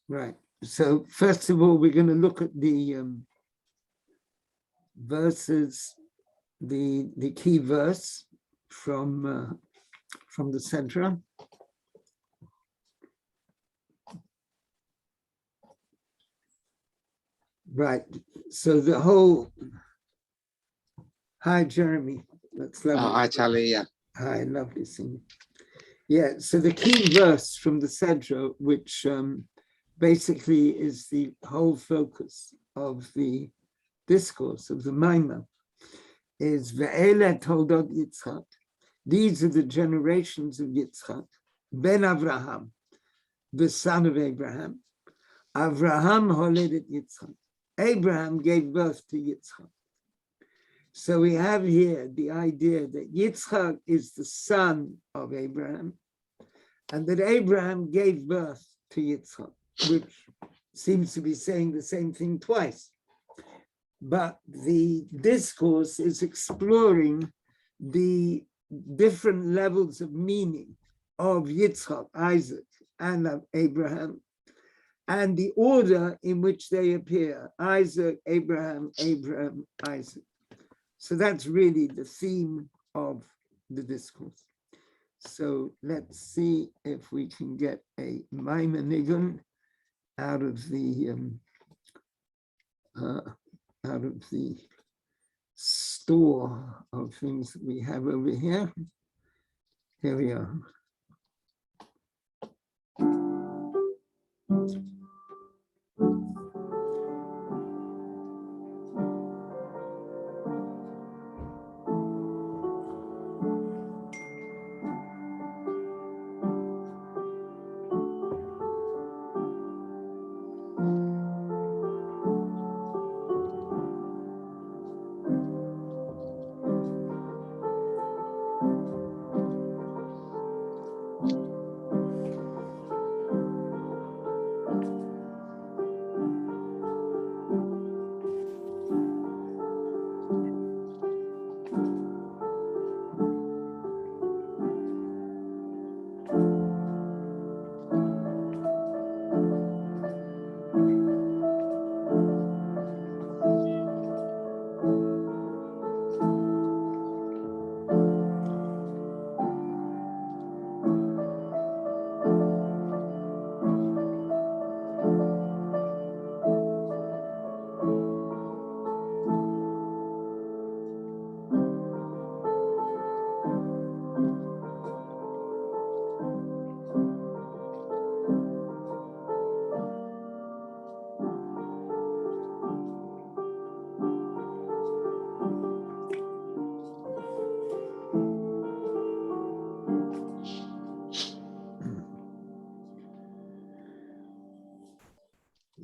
Right. So first of all, we're going to look at the verses, the key verse from the Sedra. Right. So the whole. Hi, Jeremy. That's lovely. Hi, Tali. Yeah. Hi, lovely seeing you. Yeah. So the key verse from the Sedra, which basically is the whole focus of the discourse of the Maimon, is Ve'ele Toledot Yitzchak. These are the generations of Yitzchak, Ben Avraham, the son of Abraham. Avraham holedet Yitzchak. Abraham gave birth to Yitzchak. So we have here the idea that Yitzchak is the son of Abraham, and that Abraham gave birth to Yitzchak, which seems to be saying the same thing twice. But the discourse is exploring the different levels of meaning of Yitzchak, Isaac, and of Abraham, and the order in which they appear: Isaac, Abraham, Abraham, Isaac. So that's really the theme of the discourse. So let's see if we can get a Maimonigon out of the store of things that we have over here. Here we are.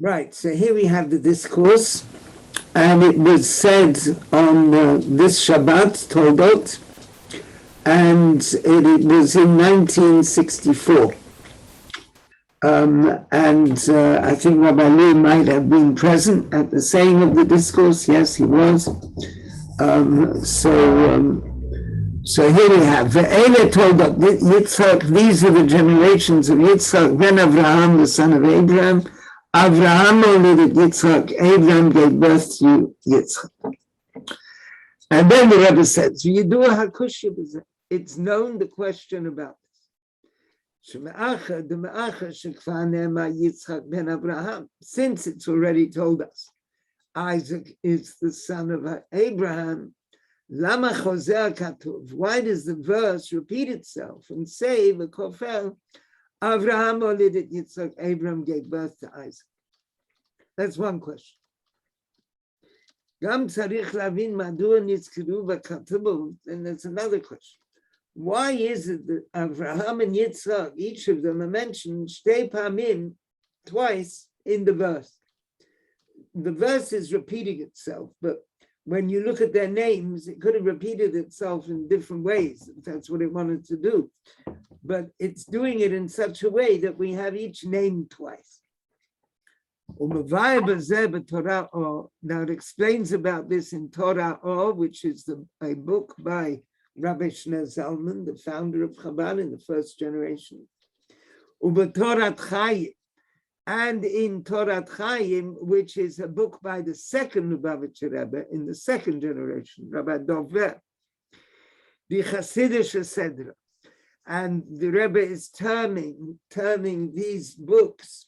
Right, so here we have the discourse, and it was said on this Shabbat Toledot, and it was in 1964. I think Rabbi Lee might have been present at the saying of the discourse. Yes, he was. So here we have Ve'ele Toledot Yitzchak. These are the generations of Yitzchak, Ben Avraham, the son of Abraham. Avraham holedet Yitzchak. Abraham gave birth to Yitzchak. And then the Rebbe says, it's known the question about this. Since it's already told us, Isaac is the son of Abraham, why does the verse repeat itself and say, Avraham holedet Yitzchak, Abraham gave birth to Isaac? That's one question. And that's another question. Why is it that Avraham and Yitzchak, each of them are mentioned shtei pamim, twice in the verse? The verse is repeating itself, but when you look at their names, it could have repeated itself in different ways, if that's what it wanted to do. But it's doing it in such a way that we have each name twice. Now it explains about this in Torah, which is a book by Rabbi Shmuel Zalman, the founder of Kabbala in the first generation. and in Torah Chaim, which is a book by the second Lubavitcher Rebbe in the second generation, Rabbi Dovber, the Hasidic Sedra. And the Rebbe is terming these books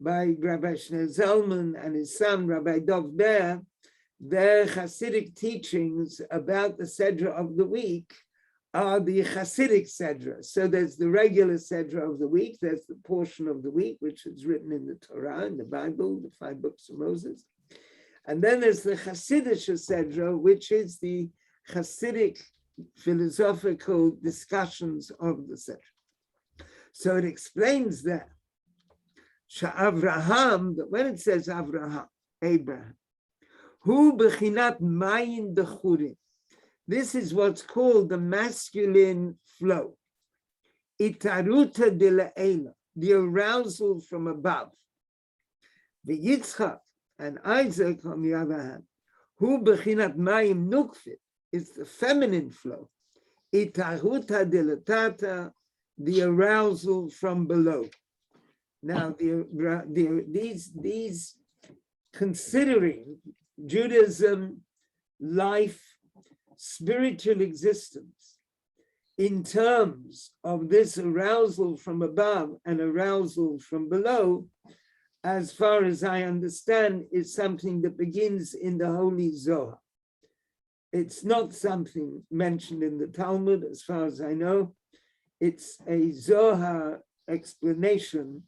by Rabbi Shneor Zalman and his son, Rabbi Dovber, their Hasidic teachings about the Sedra of the week are the Hasidic Sedra. So there's the regular Sedra of the week, there's the portion of the week, which is written in the Torah, in the Bible, the 5 books of Moses. And then there's the Hasidic Sedra, which is the Hasidic philosophical discussions of the Sedra. So it explains that Avraham, that when it says Avraham, Abraham, Hu bechinat mayin dechurim. This is what's called the masculine flow. Itaruta de la'ela, the arousal from above. The Yitzchak and Isaac, on the other hand, Hu bechinat mayim nukfit, is the feminine flow. Itaruta de latata, the arousal from below. Now, these considering Judaism, life, spiritual existence, in terms of this arousal from above and arousal from below, as far as I understand, is something that begins in the Holy Zohar. It's not something mentioned in the Talmud, as far as I know. It's a Zohar explanation,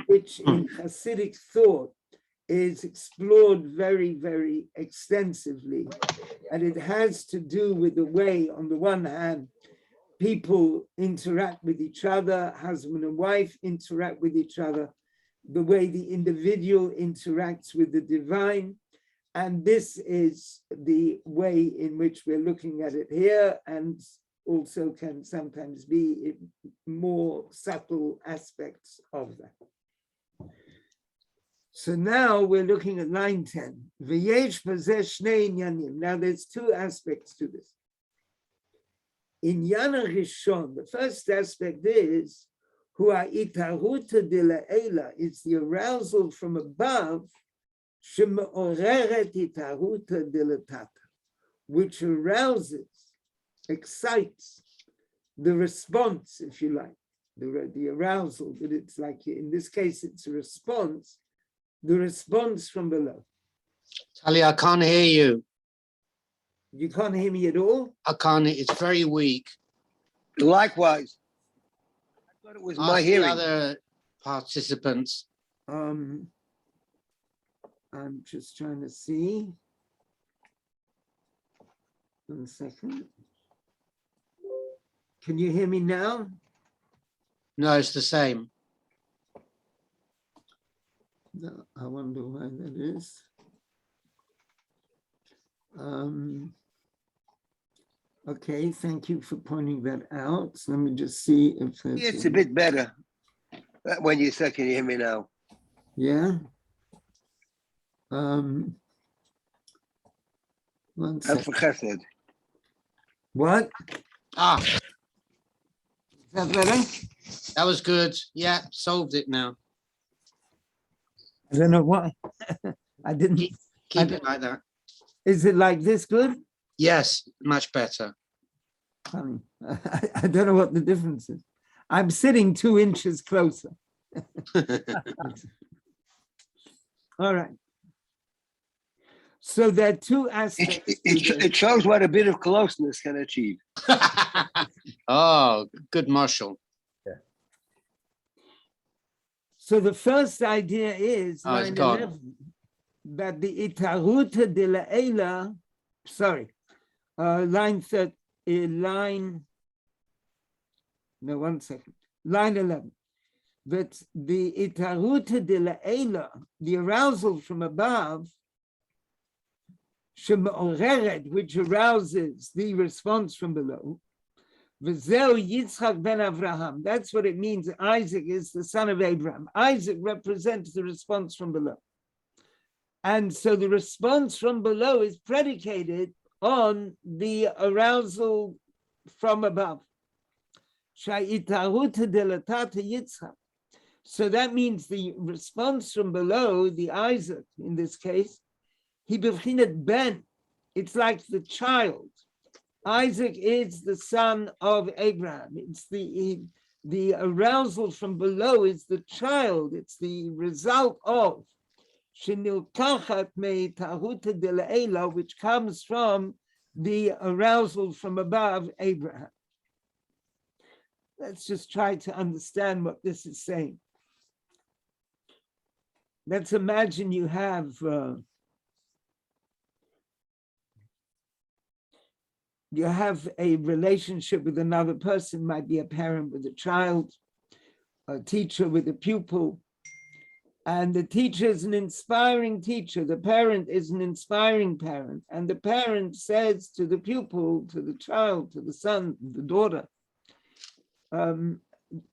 which in Hasidic thought is explored very, very extensively. And it has to do with the way, on the one hand, people interact with each other, husband and wife interact with each other, the way the individual interacts with the divine. And this is the way in which we're looking at it here, and also can sometimes be more subtle aspects of that. So now we're looking at line 10. Now there's 2 aspects to this. In Yana Rishon, the first aspect is it's the arousal from above, which arouses, excites the response, if you like, the arousal, but it's like, in this case, it's a response, the response from below. Tali, I can't hear you. You can't hear me at all? I can't, it's very weak. Likewise. I thought it was my hearing. The other participants. I'm just trying to see. 1 second. Can you hear me now? No, it's the same. No, I wonder why that is. Okay, thank you for pointing that out. So let me just see if It's a bit better. When you said, can you hear me now? Yeah. 1 second. What? Ah, Is that better? that was good. Yeah, solved it now. I don't know why. I didn't. Keep it like that. Is it like this good? Yes, much better. Funny. I don't know what the difference is. I'm sitting 2 inches closer. All right. So there are 2 aspects. It shows what a bit of closeness can achieve. Oh, good marshal. So the first idea is it's 9/11, that the itaruta de la ela, sorry, line 11, that the itaruta de la ela, the arousal from above, which arouses the response from below, Yitzchak ben Avraham. That's what it means. Isaac is the son of Abraham. Isaac represents the response from below. And so the response from below is predicated on the arousal from above. So So that means the response from below, the Isaac in this case, he b'chinet ben. It's like the child. Isaac is the son of Abraham. It's the arousal from below is the child. It's the result of shenilkachat me tahuta de le'ela, which comes from the arousal from above Abraham. Let's just try to understand what this is saying. Let's imagine you have a relationship with another person, might be a parent with a child, a teacher with a pupil, and the teacher is an inspiring teacher, the parent is an inspiring parent, and the parent says to the pupil, to the child, to the son, the daughter,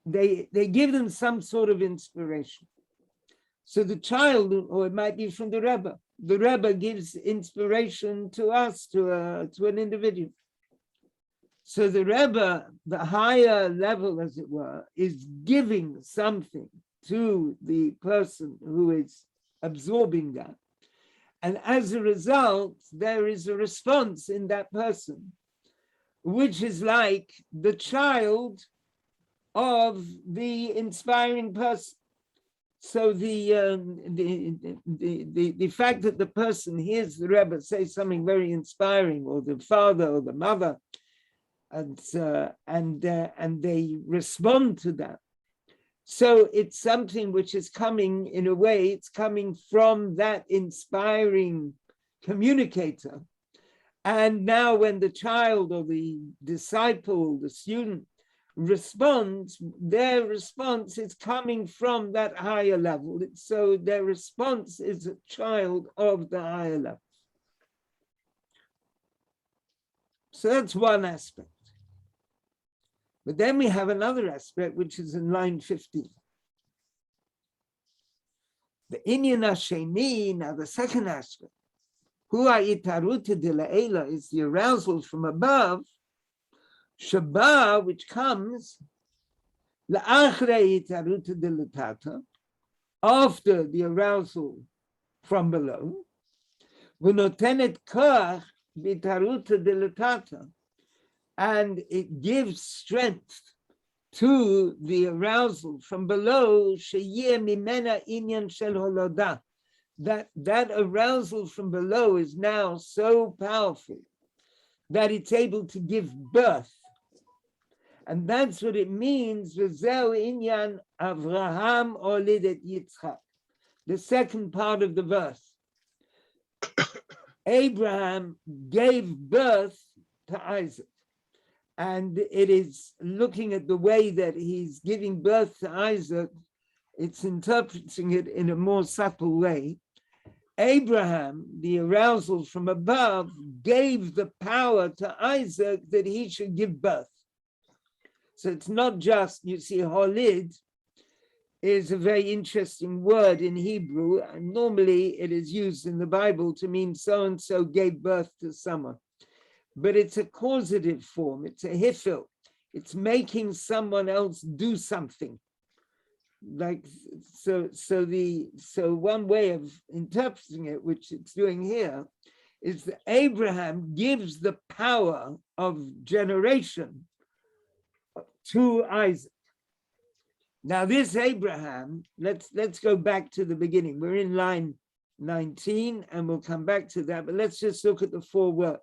they give them some sort of inspiration. So the child, or it might be from the Rebbe gives inspiration to us, to an individual. So the Rebbe, the higher level, as it were, is giving something to the person who is absorbing that. And as a result, there is a response in that person, which is like the child of the inspiring person. So the fact that the person hears the Rebbe say something very inspiring, or the father or the mother, and they respond to that. So it's something which is coming, in a way, it's coming from that inspiring communicator. And now when the child or the disciple, the student, responds, their response is coming from that higher level. So their response is a child of the higher level. So that's one aspect. But then we have another aspect, which is in line 15. The Inyan Hasheni, now the second aspect, Hu ha'itaruta de la'ela, is the arousal from above, Shabbat, which comes la'achrei itaruta de latata, after the arousal from below, v'notenet koach b'itaruta de latata, and it gives strength to the arousal from below, sheyeh mimena inyan shel holodah, that arousal from below is now so powerful that it's able to give birth. And that's what it means, v'zeu inyan Avraham olid et Yitzchak. The second part of the verse. Abraham gave birth to Isaac. And it is looking at the way that he's giving birth to Isaac, it's interpreting it in a more subtle way. Abraham, the arousal from above, gave the power to Isaac that he should give birth. So it's not just, you see, holid is a very interesting word in Hebrew, and normally it is used in the Bible to mean so-and-so gave birth to someone. But it's a causative form, it's a hifil. It's making someone else do something. Like, so one way of interpreting it, which it's doing here, is that Abraham gives the power of generation to Isaac. Now this Abraham, let's go back to the beginning. We're in line 19 and we'll come back to that, but let's just look at the four words.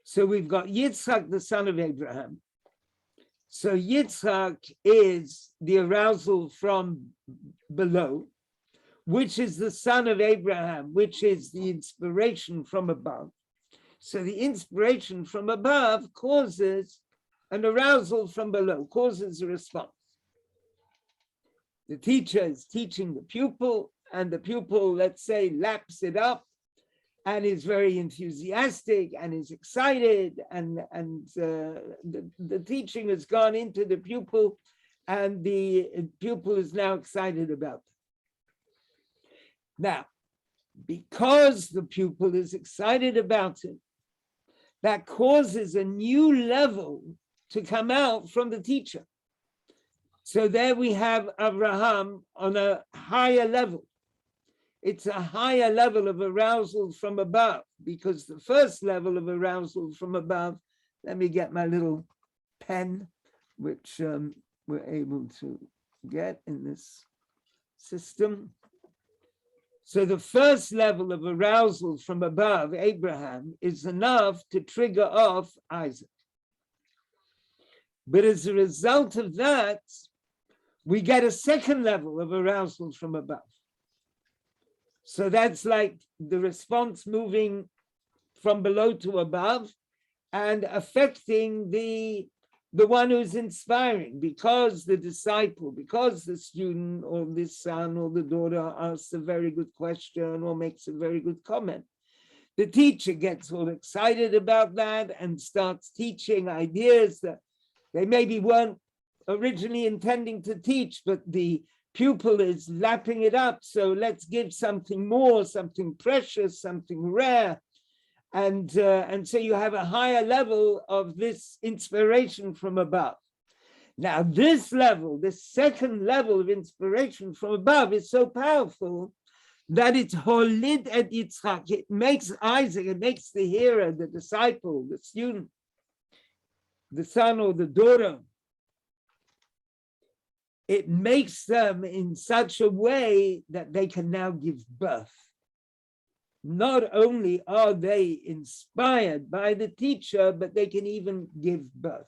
So we've got Yitzchak, the son of Abraham. So Yitzchak is the arousal from below, which is the son of Abraham, which is the inspiration from above. So the inspiration from above causes an arousal from below, causes a response. The teacher is teaching the pupil, and the pupil, let's say, laps it up and is very enthusiastic and is excited, and the teaching has gone into the pupil, and the pupil is now excited about it. Now, because the pupil is excited about it, that causes a new level to come out from the teacher. So there we have Abraham on a higher level. It's a higher level of arousal from above, because the first level of arousal from above, let me get my little pen, which we're able to get in this system. So the first level of arousal from above, Abraham, is enough to trigger off Isaac. But as a result of that, we get a second level of arousal from above. So that's like the response moving from below to above and affecting the one who's inspiring, because the disciple, because the student or the son or the daughter asks a very good question or makes a very good comment. The teacher gets all excited about that and starts teaching ideas that they maybe weren't originally intending to teach, but the pupil is lapping it up. So let's give something more, something precious, something rare. And so you have a higher level of this inspiration from above. Now, this level, this second level of inspiration from above is so powerful that it's holid et Yitzchak. It makes Isaac, it makes the hearer, the disciple, the student, the son or the daughter, it makes them in such a way that they can now give birth. Not only are they inspired by the teacher, but they can even give birth.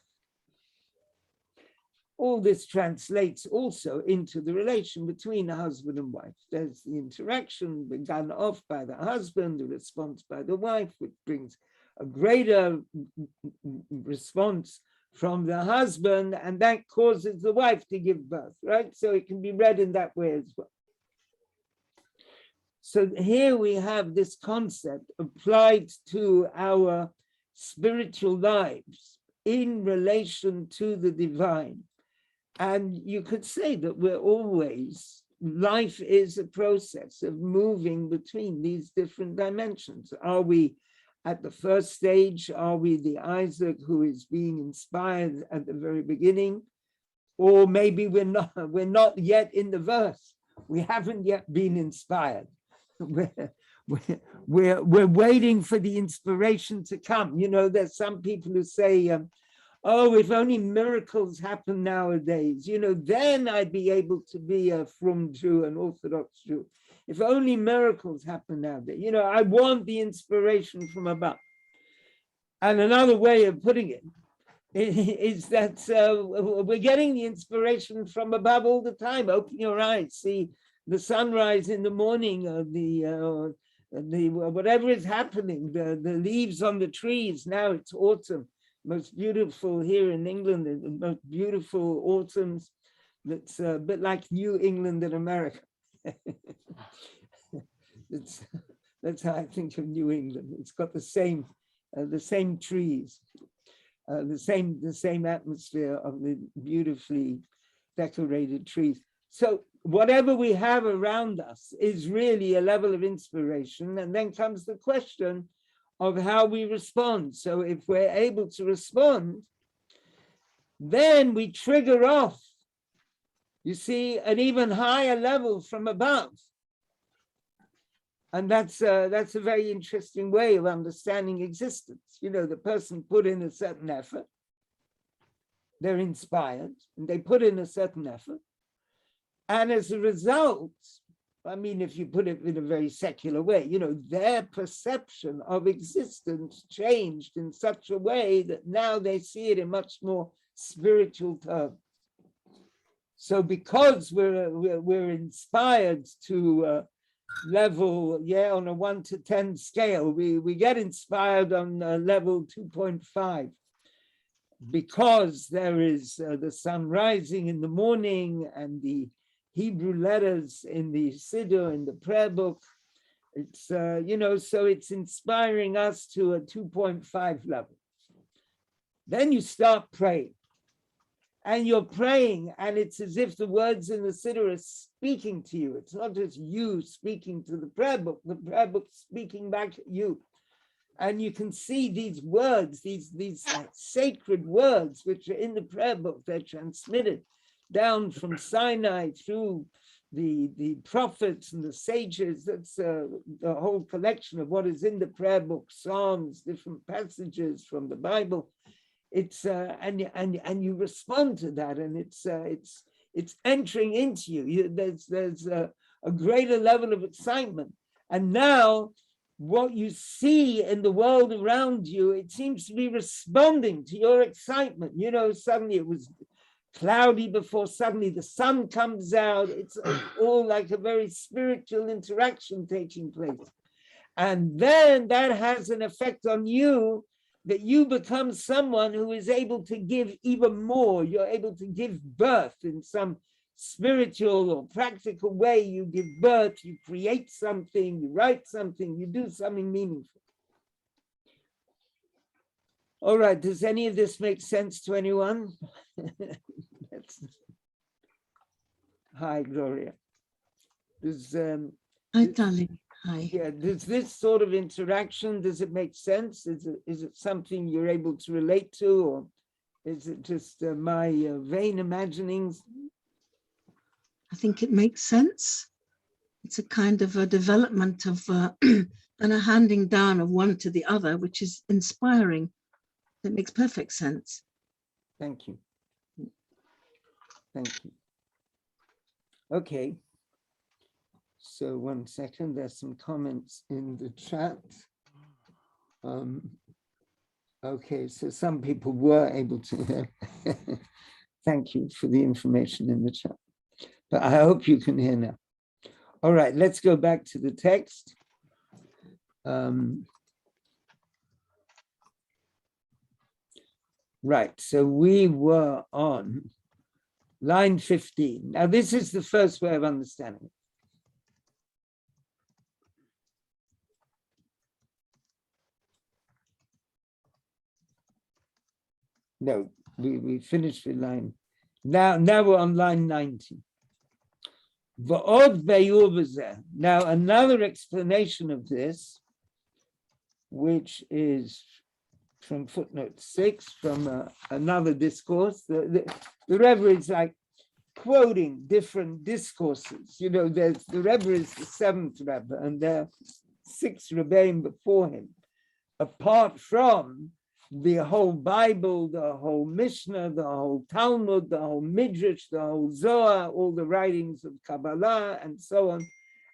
All this translates also into the relation between a husband and wife. There's the interaction begun off by the husband, the response by the wife, which brings a greater response from the husband, and that causes the wife to give birth, right? So it can be read in that way as well. So here we have this concept applied to our spiritual lives in relation to the divine. And you could say that we're always, life is a process of moving between these different dimensions. Are we at the first stage? Are we the Isaac who is being inspired at the very beginning? Or maybe we're not yet in the verse. We haven't yet been inspired. We're waiting for the inspiration to come. You know, there's some people who say, oh, if only miracles happen nowadays, you know, then I'd be able to be a frum Jew, an Orthodox Jew. If only miracles happen nowadays, you know, I want the inspiration from above. And another way of putting it is that we're getting the inspiration from above all the time. Open your eyes, see the sunrise in the morning, or the whatever is happening, the leaves on the trees. Now it's autumn. Most beautiful here in England, the most beautiful autumns. That's a bit like New England in America. That's how I think of New England. It's got the same trees, the same atmosphere of the beautifully decorated trees. So whatever we have around us is really a level of inspiration, and then comes the question of how we respond. So if we're able to respond, then we trigger off, you see, an even higher level from above. And that's a very interesting way of understanding existence. You know, the person put in a certain effort, they're inspired, and they put in a certain effort. And as a result, I mean, if you put it in a very secular way, you know, their perception of existence changed in such a way that now they see it in much more spiritual terms. So because we're inspired to level, on a 1 to 10 scale, we get inspired on level 2.5, because there is the sun rising in the morning and the Hebrew letters in the Sedra, in the prayer book. It's, you know, so it's inspiring us to a 2.5 level. Then you start praying. And you're praying, and it's as if the words in the Sedra are speaking to you. It's not just you speaking to the prayer book speaking back at you. And you can see these words, these sacred words, which are in the prayer book, they're transmitted. down from Sinai through the prophets and the sages. That's the whole collection of what is in the prayer book, Psalms, different passages from the Bible. It's and you respond to that, and it's entering into you. There's a greater level of excitement, and now what you see in the world around you, it seems to be responding to your excitement. You know, suddenly it was cloudy before, suddenly the sun comes out. It's all like a very spiritual interaction taking place. And then that has an effect on you, that you become someone who is able to give even more. You're able to give birth in some spiritual or practical way. You give birth, you create something, you write something, you do something meaningful. All right, does any of this make sense to anyone? Hi, Gloria. Hi, Tali. Hi. Yeah, does this sort of interaction, does it make sense? Is it something you're able to relate to, or is it just my vain imaginings? I think it makes sense. It's a kind of a development of and a handing down of one to the other, which is inspiring. It makes perfect sense. Thank you. Thank you. Okay. So 1 second, there's some comments in the chat. Okay, so some people were able to. Thank you for the information in the chat. But I hope you can hear now. All right, let's go back to the text. Right, so we were on line 15. Now, this is the first way of understanding it. No, we finished with line. Now we're on line 90. Now, another explanation of this, which is from footnote 6, from another discourse. The Rebbe is like quoting different discourses. You know, the Rebbe is the 7th Rebbe, and there are 6 Rebbeim before him. Apart from the whole Bible, the whole Mishnah, the whole Talmud, the whole Midrash, the whole Zohar, all the writings of Kabbala, and so on,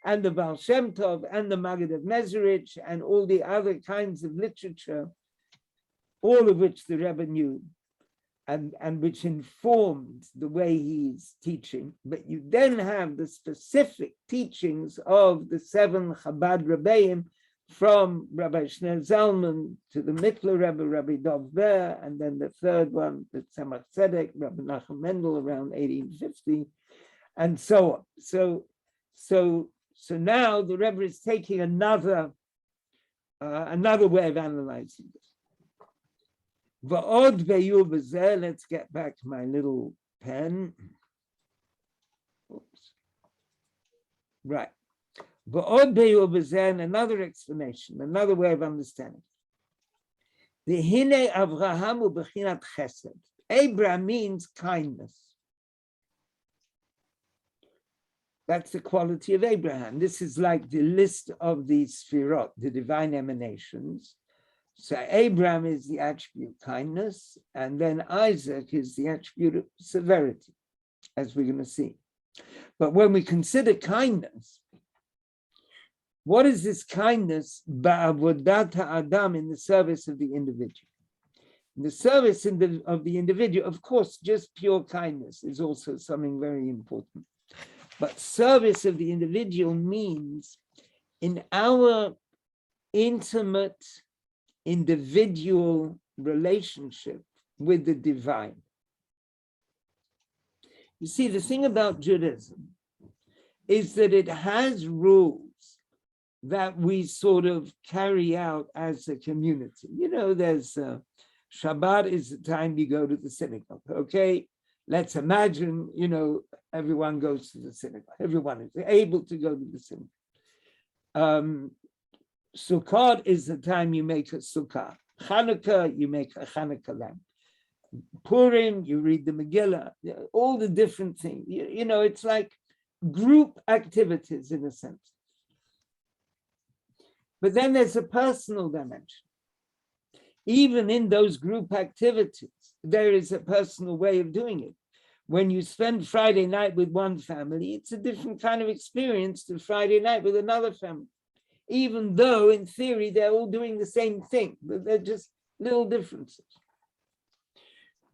and the Baal Shem Tov, and the Maggid of Mezerich, and all the other kinds of literature, all of which the Rebbe knew, and which informed the way he's teaching. But you then have the specific teachings of the 7 Chabad Rebbeim, from Rabbi Shneur Zalman to the Mittler Rebbe, Rabbi Dov Ber, and then the third one, the Tzemach Tzedek, Rabbi Nachum Mendel, around 1850, and so on. So now the Rebbe is taking another way of analyzing this. Va'od ve'yu b'zeh, let's get back to my little pen. Oops. Right. Another explanation, another way of understanding. The Hine Avraham u'bechinat chesed. Abraham means kindness. That's the quality of Abraham. This is like the list of the Sfirot, the divine emanations. So Abraham is the attribute kindness, and then Isaac is the attribute of severity, as we're going to see. But when we consider kindness, what is this kindness? Ba'avodat ha'adam, in the service of the individual. In the service of the individual, of course, just pure kindness is also something very important. But service of the individual means in our intimate individual relationship with the divine. You see, the thing about Judaism is that it has rules that we sort of carry out as a community. You know, there's Shabbat is the time you go to the synagogue, okay? Let's imagine, you know, everyone goes to the synagogue. Everyone is able to go to the synagogue. Sukkot is the time you make a sukkah. Hanukkah, you make a Hanukkah lamp. Purim, you read the Megillah, all the different things. You know, it's like group activities in a sense. But then there's a personal dimension. Even in those group activities, there is a personal way of doing it. When you spend Friday night with one family, it's a different kind of experience to Friday night with another family. Even though in theory, they're all doing the same thing, but they're just little differences.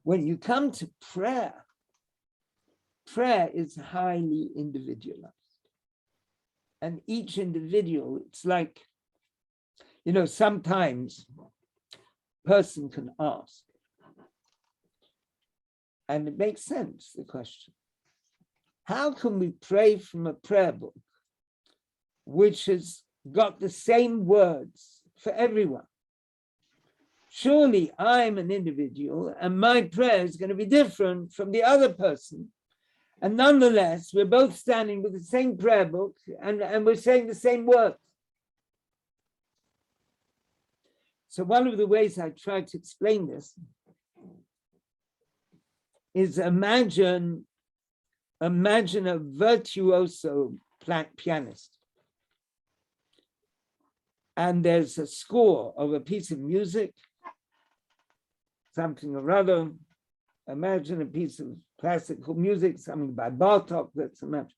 When you come to prayer, prayer is highly individualized. And each individual, it's like, you know, sometimes a person can ask, and it makes sense, the question. How can we pray from a prayer book which has got the same words for everyone? Surely I'm an individual and my prayer is going to be different from the other person. And nonetheless, we're both standing with the same prayer book and we're saying the same words. So one of the ways I try to explain this is imagine a virtuoso pianist. And there's a score of a piece of music, something or other. Imagine a piece of classical music, something by Bartok, let's imagine.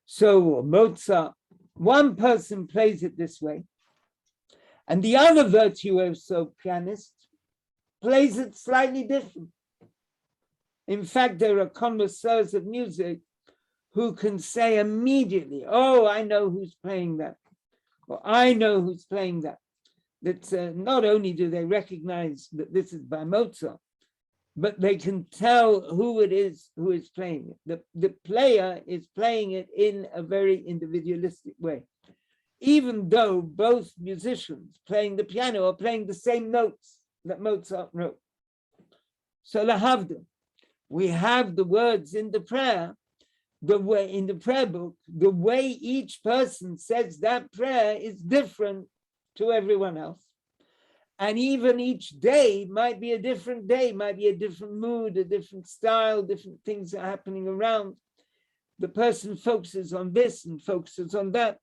So Mozart, one person plays it this way, and the other virtuoso pianist plays it slightly different. In fact, there are connoisseurs of music who can say immediately, oh, I know who's playing that, or I know who's playing that. That's not only do they recognize that this is by Mozart, but they can tell who it is who is playing it. The player is playing it in a very individualistic way, even though both musicians playing the piano are playing the same notes that Mozart wrote. So lahavdil, we have the words in the prayer, the way in the prayer book, the way each person says that prayer is different to everyone else. And even each day might be a different day, might be a different mood, a different style, different things are happening around. The person focuses on this and focuses on that.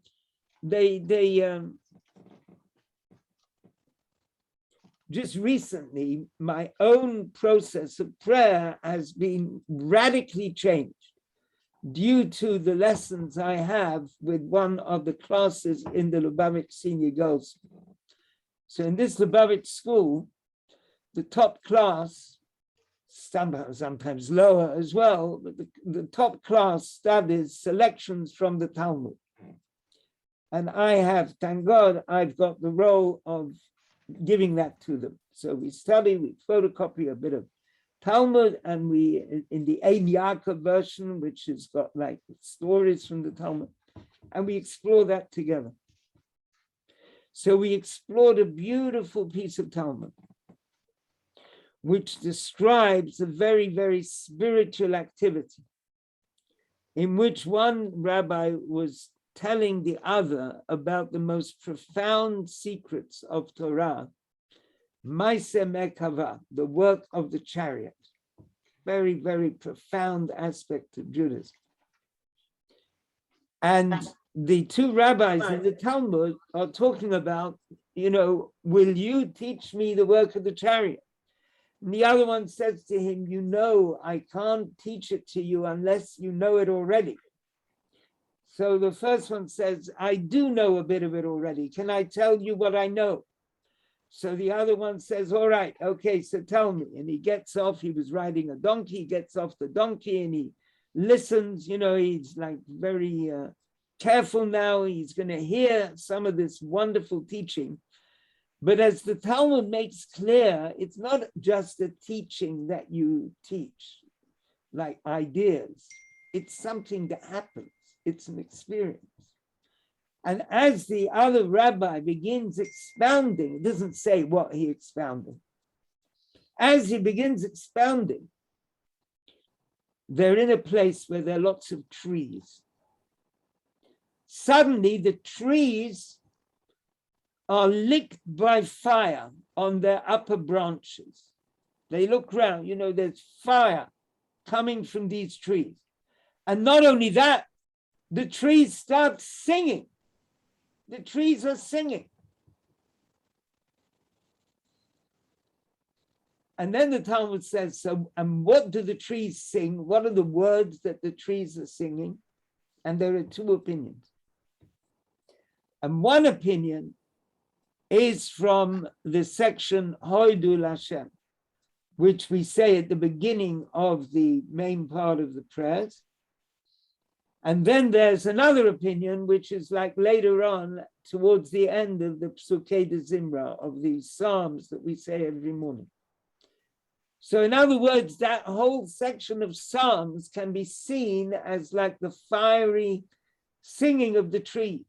Just recently, my own process of prayer has been radically changed due to the lessons I have with one of the classes in the Lubavitch Senior Girls School. So in this Lubavitch school, the top class, sometimes lower as well, but the top class studies selections from the Talmud. And I have, thank God, I've got the role of giving that to them. So we study, we photocopy a bit of Talmud, and we, in the Ein Yaakov version, which has got like stories from the Talmud, and we explore that together. So we explored a beautiful piece of Talmud, which describes a very, very spiritual activity, in which one rabbi was telling the other about the most profound secrets of Torah, Maaseh Merkava, the work of the chariot, very, very profound aspect of Judaism. And the two rabbis in the Talmud are talking about, you know, will you teach me the work of the chariot? And the other one says to him, you know, I can't teach it to you unless you know it already. So the first one says, I do know a bit of it already. Can I tell you what I know? So the other one says, all right, okay, so tell me. And he gets off, he was riding a donkey, he gets off the donkey and he listens, you know, he's like very careful now. He's going to hear some of this wonderful teaching. But as the Talmud makes clear, it's not just a teaching that you teach, like ideas. It's something that happens. It's an experience. And as the other rabbi begins expounding, it doesn't say what he expounded. As he begins expounding, they're in a place where there are lots of trees. Suddenly, the trees are licked by fire on their upper branches. They look around, there's fire coming from these trees. And not only that, the trees start singing. The trees are singing. And then the Talmud says, so, and what do the trees sing? What are the words that the trees are singing? And there are two opinions. And one opinion is from the section Hoidu Lashem, which we say at the beginning of the main part of the prayers. And then there's another opinion, which is like later on towards the end of the Psukei de Zimra, of the Psalms that we say every morning. So in other words, that whole section of Psalms can be seen as like the fiery singing of the trees.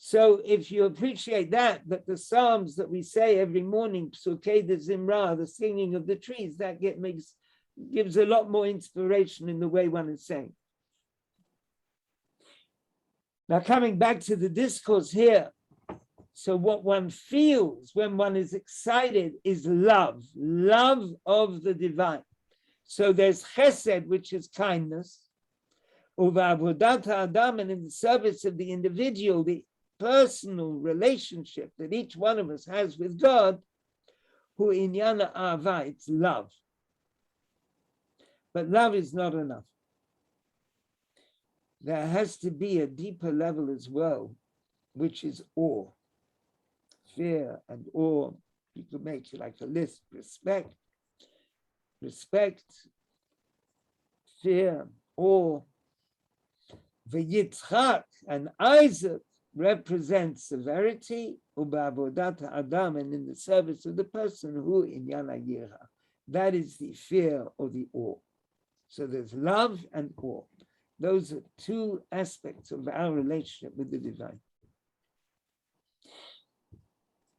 So if you appreciate that the Psalms that we say every morning, Psukei de Zimra, the singing of the trees, that gives a lot more inspiration in the way one is saying. Now coming back to the discourse here, so what one feels when one is excited is love of the divine. So there's chesed, which is kindness, uva avodat ha'adam, and in the service of the individual, the personal relationship that each one of us has with God, hu inyana ahava, it's love. But love is not enough. There has to be a deeper level as well, which is awe. Fear and awe. You could make it like a list: respect, fear, awe. V'Yitzchak, and Isaac represents severity, u'ba'avodat ha'adam, and in the service of the person, who inyan ha'yira. That is the fear or the awe. So there's love and awe. Those are two aspects of our relationship with the divine.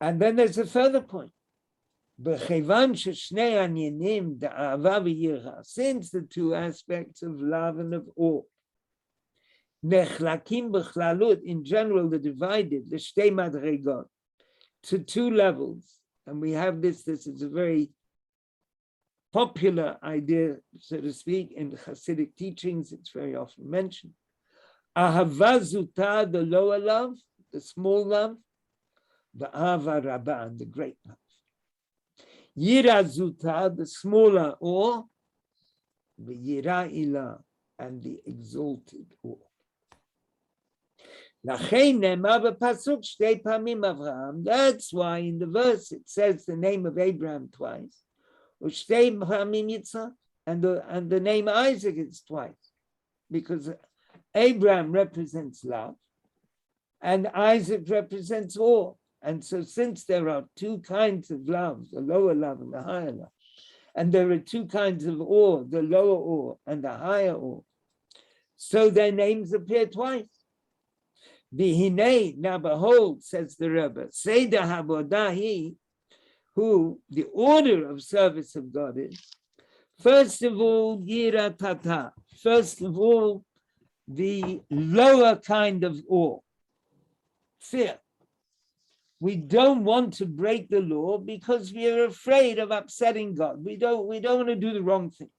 And then there's a further point. Since the two aspects of love and of awe, in general, they're divided, to two levels. And we have this is a very popular idea, so to speak, in the Hasidic teachings. It's very often mentioned. Ahava zuta, the lower love, the small love, the Ahava Rabbah, the great love. Yira zuta, the smaller awe, the Yira ilah, and the exalted awe. That's why in the verse it says the name of Abraham twice. And the name Isaac is twice, because Abraham represents love and Isaac represents awe. And so since there are two kinds of love, the lower love and the higher love, and there are two kinds of awe, the lower awe and the higher awe, so their names appear twice. V'hinei, now behold, says the Rebbe, Sedra habodahi, who the order of service of God is, first of all, yira tata, first of all, the lower kind of awe, fear. We don't want to break the law because we are afraid of upsetting God. We don't want to do the wrong thing.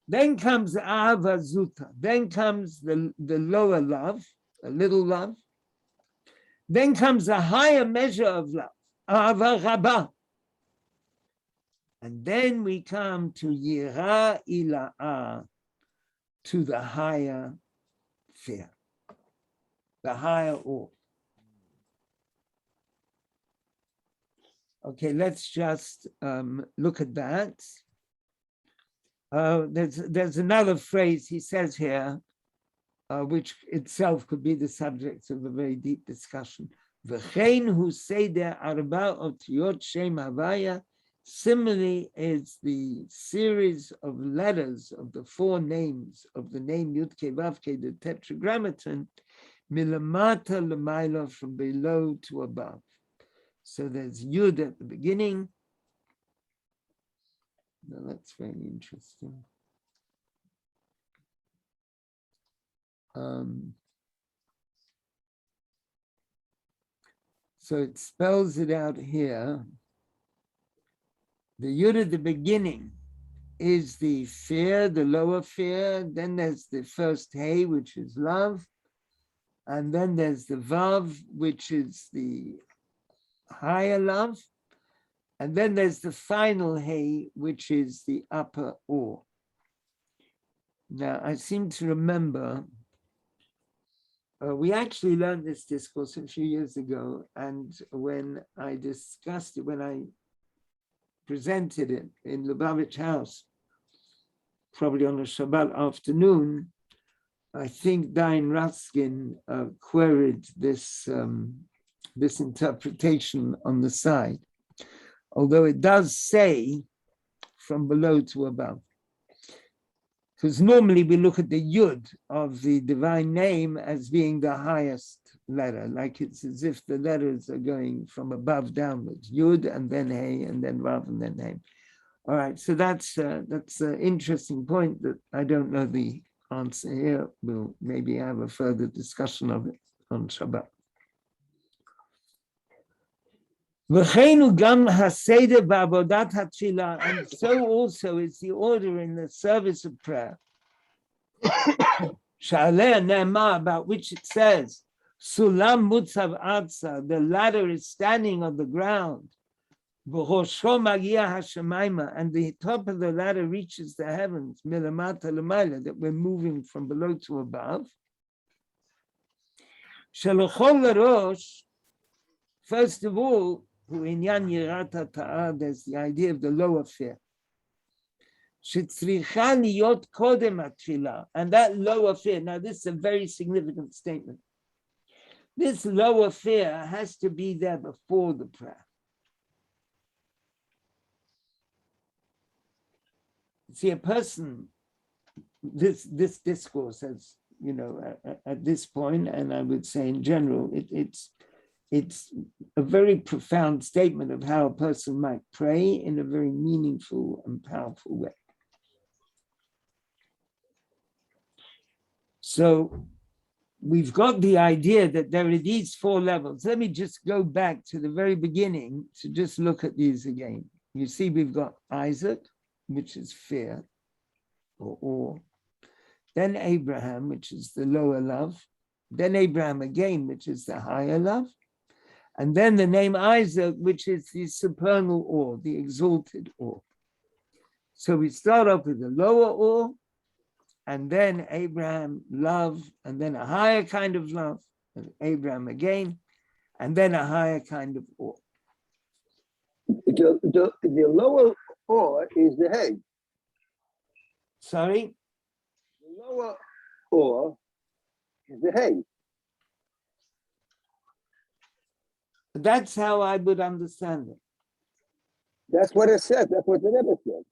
Then comes Ahava Zuta. Then comes the lower love, a little love. Then comes a higher measure of love, Ahava Rabbah. And then we come to Yira Ila'ah, to the higher fear, the higher awe. Okay, let's just look at that. There's another phrase he says here, which itself could be the subject of a very deep discussion. V'chein hu seder arba otiyot shem havaya. Similarly, is the series of letters of the four names of the name Yud Kei Vav Kei, the Tetragrammaton, milamata l'mayla, from below to above. So there's Yud at the beginning. Now that's very interesting. So it spells it out here. The yud at the beginning is the fear, the lower fear. Then there's the first hey, which is love. And then there's the vav, which is the higher love. And then there's the final hey, which is the upper or. Now, I seem to remember, we actually learned this discourse a few years ago. And when I discussed it, when I presented it in Lubavitch House, probably on a Shabbat afternoon, I think Dain Raskin queried this, this interpretation on the side, although it does say from below to above. Because normally we look at the yud of the divine name as being the highest letter, like it's as if the letters are going from above downwards, yud and then hey and then vav and then hey. All right, so that's an interesting point that I don't know the answer here. We'll maybe have a further discussion of it on Shabbat. And so also is the order in the service of prayer, about which it says, Sulam mutzav atza, the ladder is standing on the ground. And the top of the ladder reaches the heavens, that we're moving from below to above. First of all, there's the idea of the lower fear. And that lower fear, now this is a very significant statement. This lower fear has to be there before the prayer. See, a person, this discourse has, at this point, and I would say in general, it's a very profound statement of how a person might pray in a very meaningful and powerful way. So we've got the idea that there are these four levels. Let me just go back to the very beginning to just look at these again. You see, we've got Isaac, which is fear or awe. Then Abraham, which is the lower love. Then Abraham again, which is the higher love. And then the name Isaac, which is the supernal awe, the exalted awe. So we start off with the lower awe, and then Abraham love, and then a higher kind of love, and Abraham again, and then a higher kind of awe. The lower awe is the head. Sorry? The lower awe is the head. That's how I would understand it. That's what it says. That's what the Rebbe said.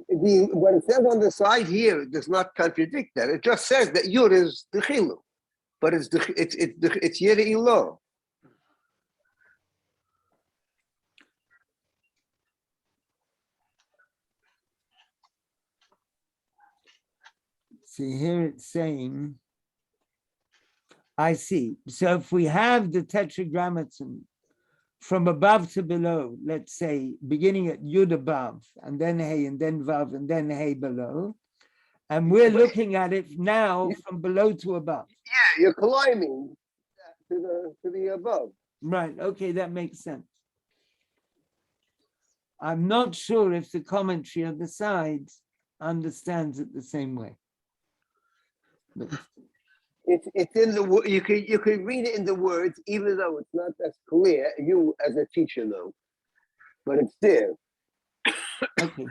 What it says on the side here does not contradict that. It just says that Yud is the Chilu, but it's Yeri Ilah. See, here it's saying, I see. So if we have the tetragrammaton from above to below, let's say, beginning at Yud above, and then Hey, and then Vav, and then Hey below, and we're looking at it now from below to above. Yeah, you're climbing to the above. Right, okay, that makes sense. I'm not sure if the commentary on the sides understands it the same way. But It's in the you can read it in the words, even though it's not as clear. You as a teacher know, but it's there. okay.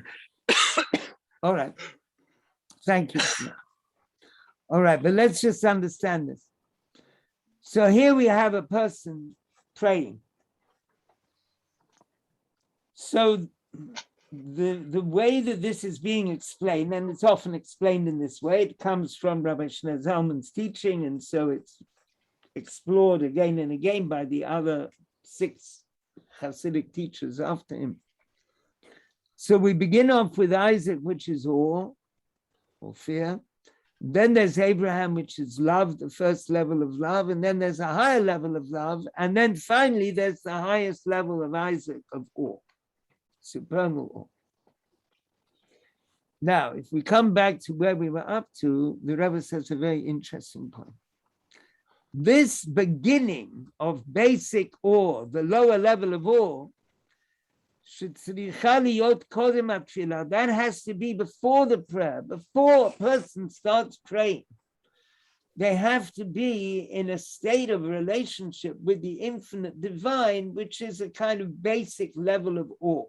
All right. Thank you. All right, but let's just understand this. So here we have a person praying. So the way that this is being explained, and it's often explained in this way, it comes from Rabbi Shneor Zalman's teaching, and so it's explored again and again by the other 6 Hasidic teachers after him. So we begin off with Isaac, which is awe or fear. Then there's Abraham, which is love, the first level of love, and then there's a higher level of love, and then finally there's the highest level of Isaac, of awe. supernal awe. Now, if we come back to where we were up to, the Rebbe says a very interesting point. This beginning of basic awe, the lower level of awe, that has to be before the prayer, before a person starts praying. They have to be in a state of relationship with the infinite divine, which is a kind of basic level of awe.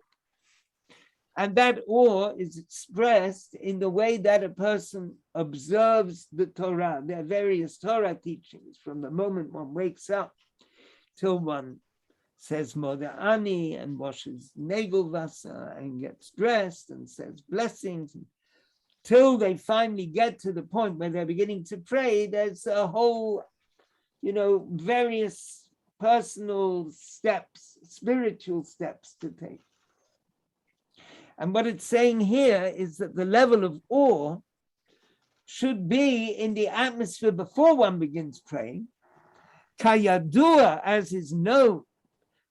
And that awe is expressed in the way that a person observes the Torah. There are various Torah teachings from the moment one wakes up till one says Moda'ani and washes Negel Wasser and gets dressed and says blessings. Till they finally get to the point where they're beginning to pray, there's a whole, various personal steps, spiritual steps to take. And what it's saying here is that the level of awe should be in the atmosphere before one begins praying. Kayadua, as is known,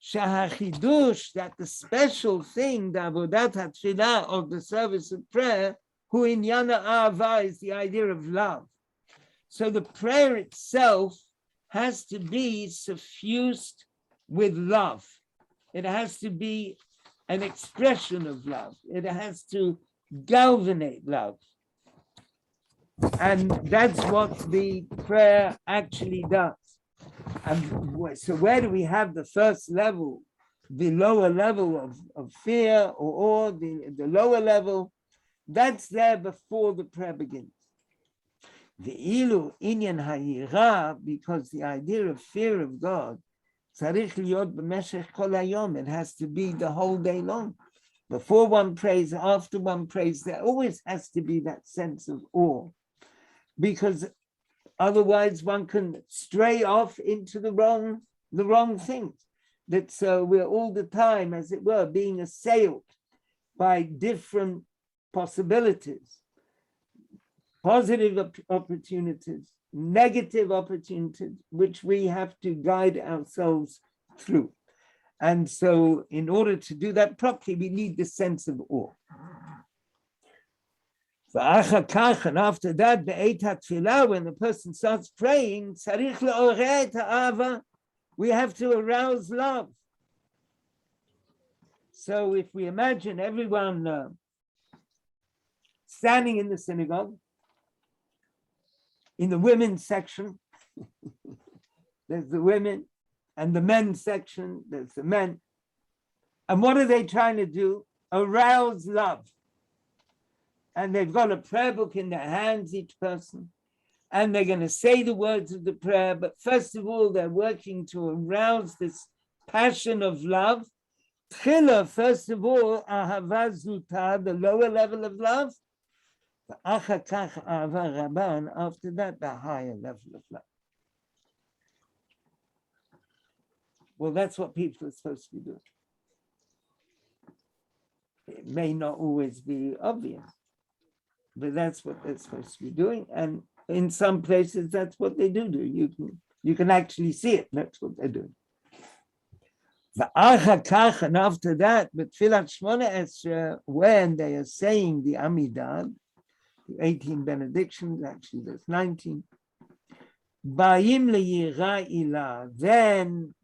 shahachidush, that the special thing, the avodat hatfilah, of the service of prayer, hu inyana ahava, is the idea of love. So the prayer itself has to be suffused with love. It has to be an expression of love. It has to galvanate love. And that's what the prayer actually does. And so where do we have the first level, the lower level of fear or awe, the lower level? That's there before the prayer begins. The ilu inyan hayira, because the idea of fear of God, it has to be the whole day long. Before one prays, after one prays, there always has to be that sense of awe, because otherwise one can stray off into the wrong things. That so we're all the time, as it were, being assailed by different possibilities, positive opportunities, negative opportunities, which we have to guide ourselves through. And so in order to do that properly, we need this sense of awe. And after that, when the person starts praying, we have to arouse love. So if we imagine everyone standing in the synagogue, in the women's section, there's the women, and the men's section, there's the men. And what are they trying to do? Arouse love. And they've got a prayer book in their hands, each person, and they're going to say the words of the prayer. But first of all, they're working to arouse this passion of love. Tchila, first of all, ahava zuta, the lower level of love. After that, the higher level of love. Well, that's what people are supposed to be doing. It may not always be obvious, but that's what they're supposed to be doing. And in some places, that's what they do. You can actually see it. That's what they're doing. And after that, but Tfilat Shmona Esrei, when they are saying the Amidah, the 18 benedictions, actually there's 19. Then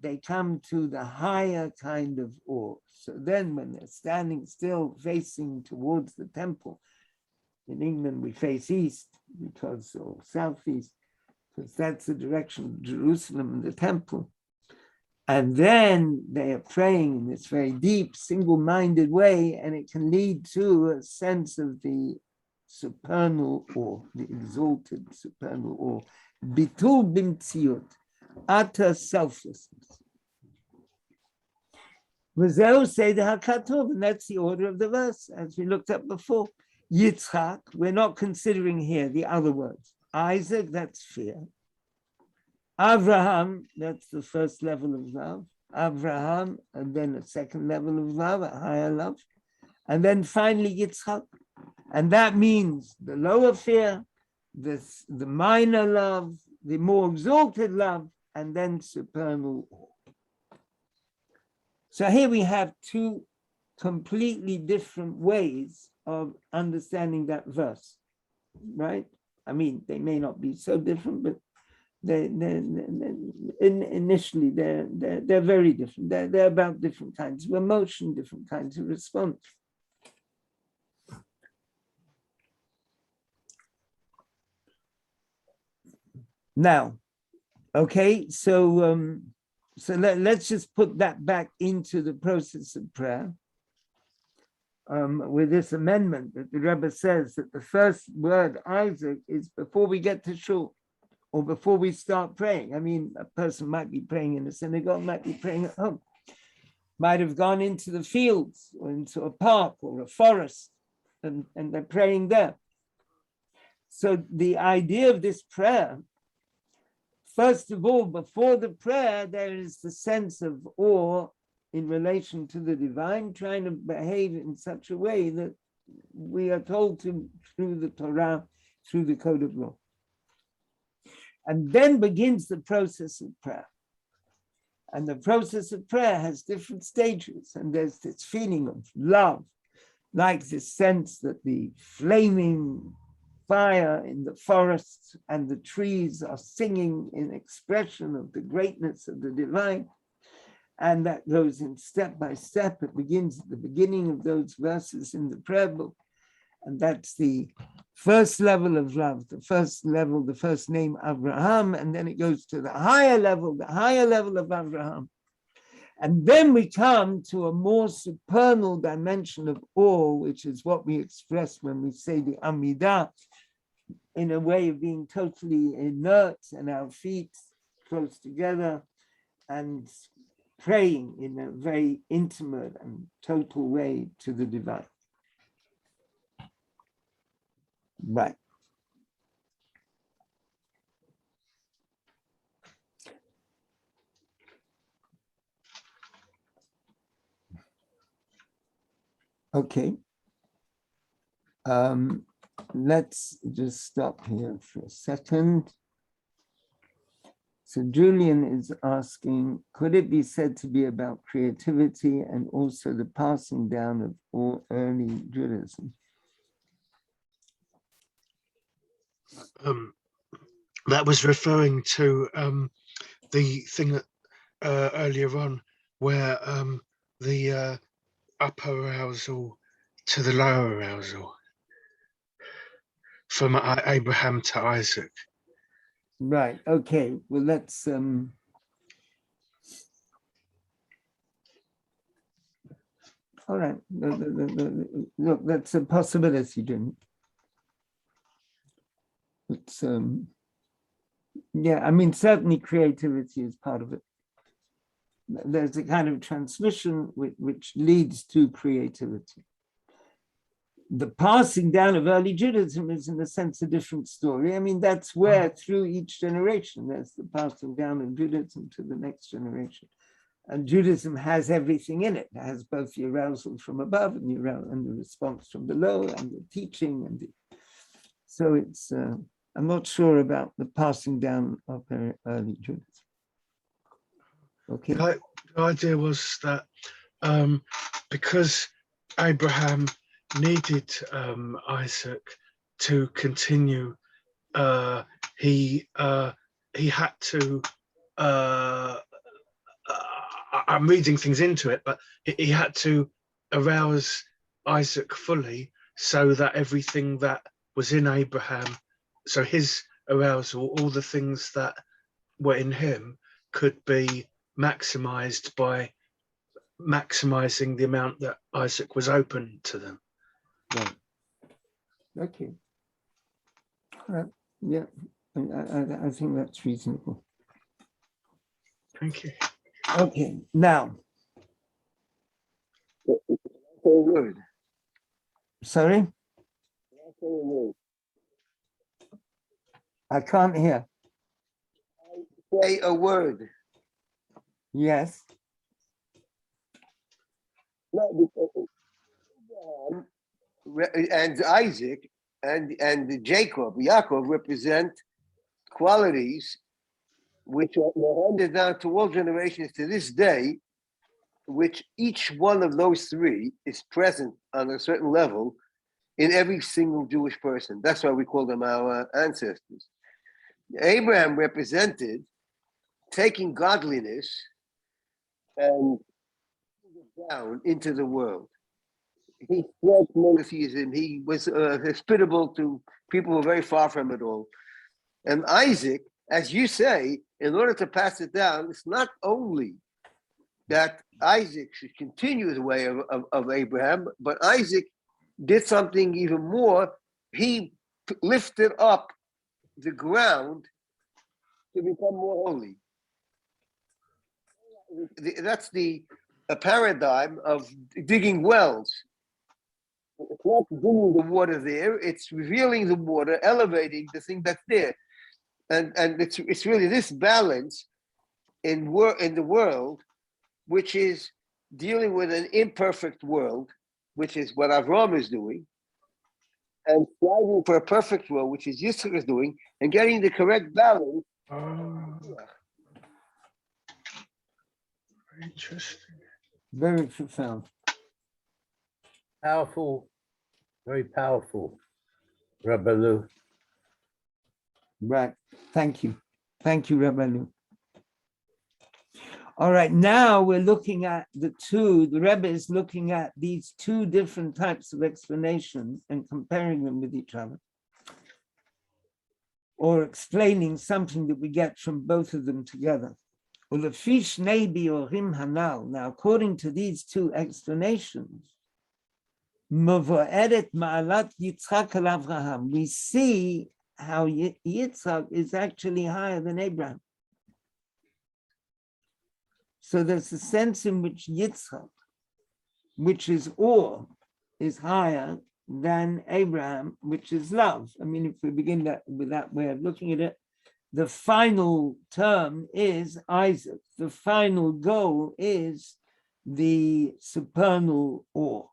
they come to the higher kind of awe. So then when they're standing still facing towards the temple, in England we face east or southeast, because that's the direction of Jerusalem and the temple. And then they are praying in this very deep, single-minded way, and it can lead to a sense of the supernal awe, the exalted supernal awe. Bitul bimtziut, utter selflessness. V'zeu Sedra HaKatov, and that's the order of the verse, as we looked at before. Yitzchak, we're not considering here the other words. Isaac, that's fear. Abraham, that's the first level of love. Abraham, and then a second level of love, a higher love. And then finally Yitzchak. And that means the lower fear, the minor love, the more exalted love, and then supernal awe. So here we have two completely different ways of understanding that verse, right? I mean, they may not be so different, but initially they're very different. They're about different kinds of emotion, different kinds of response. Now, okay, so let's just put that back into the process of prayer. With this amendment that the Rebbe says that the first word, Isaac, is before we get to shul or before we start praying. I mean, a person might be praying in a synagogue, might be praying at home, might have gone into the fields or into a park or a forest and they're praying there. So the idea of this prayer, first of all, before the prayer, there is the sense of awe in relation to the divine, trying to behave in such a way that we are told to through the Torah, through the code of law. And then begins the process of prayer. And the process of prayer has different stages, and there's this feeling of love, like this sense that the flaming fire in the forests and the trees are singing in expression of the greatness of the divine. And that goes in step by step. It begins at the beginning of those verses in the prayer book. And that's the first level of love, the first level, the first name, Abraham. And then it goes to the higher level of Abraham. And then we come to a more supernal dimension of awe, which is what we express when we say the Amidah, in a way of being totally inert and our feet close together and praying in a very intimate and total way to the divine. Right. Okay. Let's just stop here for a second. So Julian is asking, could it be said to be about creativity and also the passing down of all early Judaism? That was referring to the thing that earlier on, where the upper arousal to the lower arousal, from Abraham to Isaac. Right. Okay. Well, let's all right. Look, that's a possibility, Jim. It's yeah, I mean, certainly creativity is part of it. There's a kind of transmission which leads to creativity. The passing down of early Judaism is, in a sense, a different story. I mean, that's where through each generation, there's the passing down of Judaism to the next generation. And Judaism has everything in it. It has both the arousal from above and the response from below and the teaching. So it's, I'm not sure about the passing down of early Judaism. Okay. The idea was that because Abraham needed Isaac to continue, he had to, I'm reading things into it, but he had to arouse Isaac fully so that everything that was in Abraham, so his arousal, all the things that were in him could be maximized by maximizing the amount that Isaac was open to them. Right. Okay. Yeah, I think that's reasonable. Thank you. Okay, now. Word. Sorry? I can't hear. Say a word. Yes. No, because and Isaac and Yaakov represent qualities which are handed down to all generations to this day, which each one of those three is present on a certain level in every single Jewish person. That's why we call them our ancestors. Abraham represented taking godliness and down into the world. He spread monotheism. He was hospitable to people who were very far from it all. And Isaac, as you say, in order to pass it down, it's not only that Isaac should continue the way of Abraham, but Isaac did something even more. He lifted up the ground to become more holy. That's a paradigm of digging wells. It's not digging the water there, it's revealing the water, elevating the thing that's there. And it's really this balance in the world, which is dealing with an imperfect world, which is what Avram is doing, and striving for a perfect world, which is Yitzchak is doing, and getting the correct balance. Interesting. Very profound. Powerful, very powerful, Rabbi Lou. Right. Thank you. Thank you, Rabbi Lou. All right, now we're looking at the Rebbe is looking at these two different types of explanations and comparing them with each other, or explaining something that we get from both of them together. Now, according to these two explanations, we see how Yitzchak is actually higher than Abraham. So there's a sense in which Yitzchak, which is awe, is higher than Abraham, which is love. I mean, if we begin with that way of looking at it, the final term is Isaac. The final goal is the supernal awe.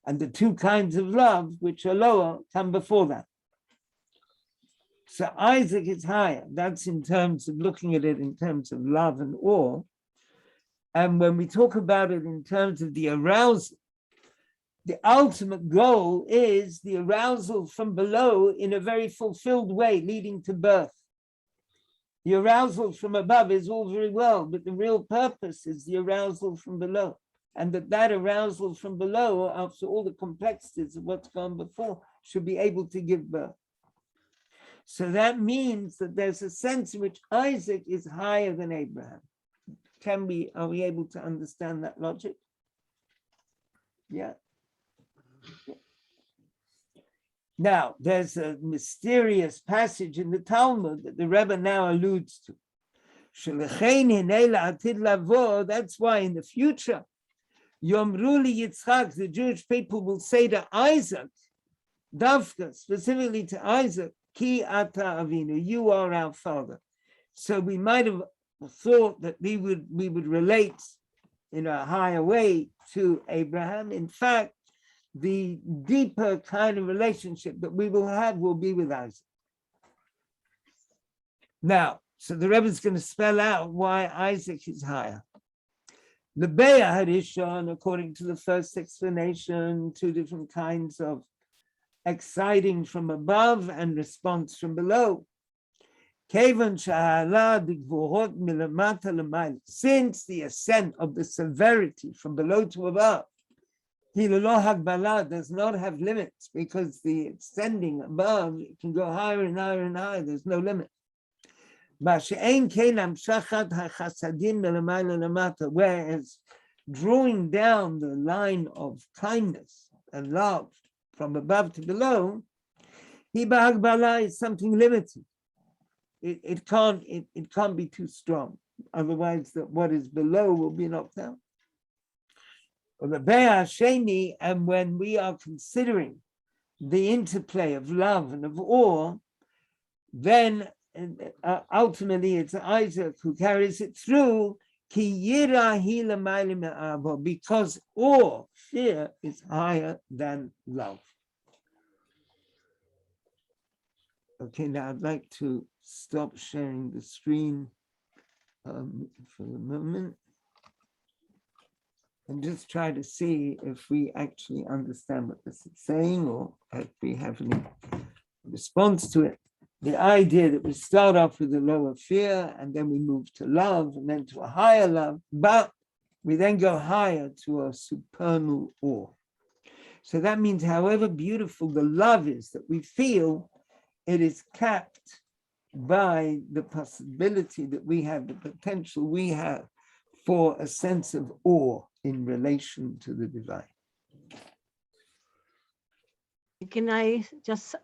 And the two kinds of love, which are lower, come before that. So Isaac is higher. That's in terms of looking at it in terms of love and awe. And when we talk about it in terms of the arousal, the ultimate goal is the arousal from below in a very fulfilled way, leading to birth. The arousal from above is all very well, but the real purpose is the arousal from below. And that arousal from below, after all the complexities of what's gone before, should be able to give birth. So that means that there's a sense in which Isaac is higher than Abraham. Are we able to understand that logic? Yeah. Now, there's a mysterious passage in the Talmud that the Rebbe now alludes to. That's why in the future, Yomruli Yitzchak, the Jewish people will say to Isaac, Davka, specifically to Isaac, Ki ata avinu, you are our father. So we might have thought that we would relate in a higher way to Abraham. In fact, the deeper kind of relationship that we will have will be with Isaac. Now, so the Rebbe is going to spell out why Isaac is higher. The Be'ah Harishon, according to the first explanation, two different kinds of exciting from above and response from below. Since the ascent of the severity from below to above, does not have limits, because the ascending above it can go higher and higher and higher. There's no limit. Whereas drawing down the line of kindness and love from above to below, is something limited. It can't be too strong. Otherwise, what is below will be knocked out. And when we are considering the interplay of love and of awe, then ultimately it's Isaac who carries it through, because awe, fear, is higher than love. Okay, now I'd like to stop sharing the screen for a moment. and just try to see if we actually understand what this is saying or if we have any response to it. The idea that we start off with a lower fear and then we move to love and then to a higher love, but we then go higher to a supernal awe. So that means however beautiful the love is that we feel, it is capped by the possibility that we have, the potential we have for a sense of awe in relation to the divine. Can I just,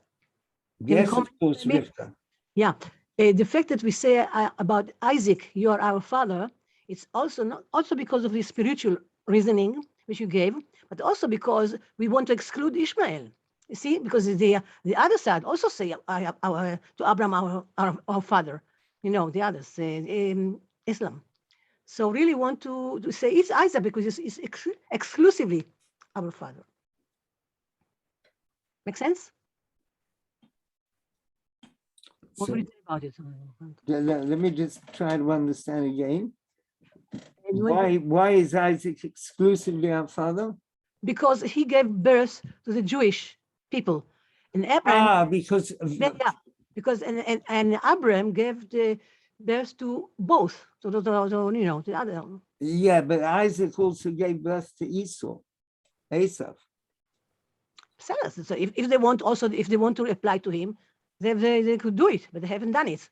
Yes, comment of course, a bit? Rivka. yeah, the fact that we say about Isaac, you are our father, it's also not also because of the spiritual reasoning which you gave, but also because we want to exclude Ishmael. You see, because the other side also say to Abraham, our father, you know, the others, Islam. So really want to say it's Isaac because it's exclusively our father. Make sense? What So, do you think about it? let me just try to understand again. And when- Why is Isaac exclusively our father? Because he gave birth to the Jewish people, and Abraham, Because of, yeah, because and Abraham gave the birth to both, so you know the other. yeah, but Isaac also gave birth to Esau. So if they want also if they want to apply to him, they could do it, but they haven't done it.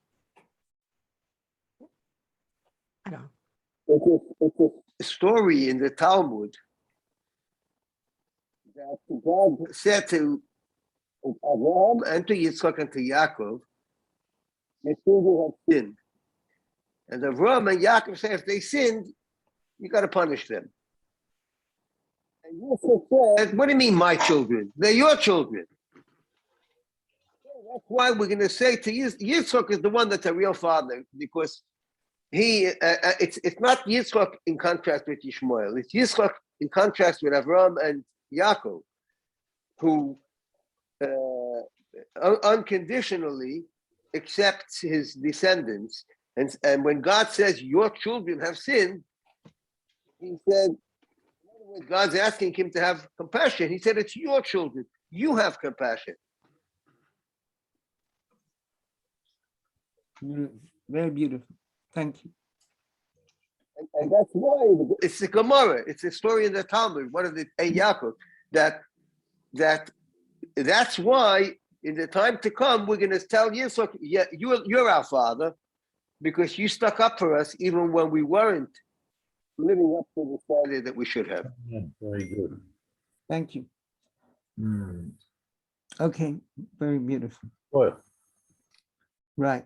I don't know. It's a story in the Talmud that God said to Abraham and to Yitzchak and to Yaakov, your children have sinned. And Abraham and Yaakov say, if they sinned, you got to punish them. And Yitzchak said, what do you mean, my children? They're your children. That's why we're going to say to Yitzchak is the one that's a real father, because it's not Yitzchak in contrast with Shmuel. It's Yitzchak in contrast with Avraham and Yaakov, who unconditionally accepts his descendants. And when God says, your children have sinned, he said, when God's asking him to have compassion, he said, it's your children. You have compassion. Very beautiful. Thank you. And that's why it's the Gemara. It's a story in the Talmud, one of the Yaakov, that's why in the time to come we're going to tell Yitzchak, yeah, you're our father, because you stuck up for us even when we weren't living up to the standard that we should have. Yeah, very good. Thank you. Hmm. Okay, very beautiful. Well, Right.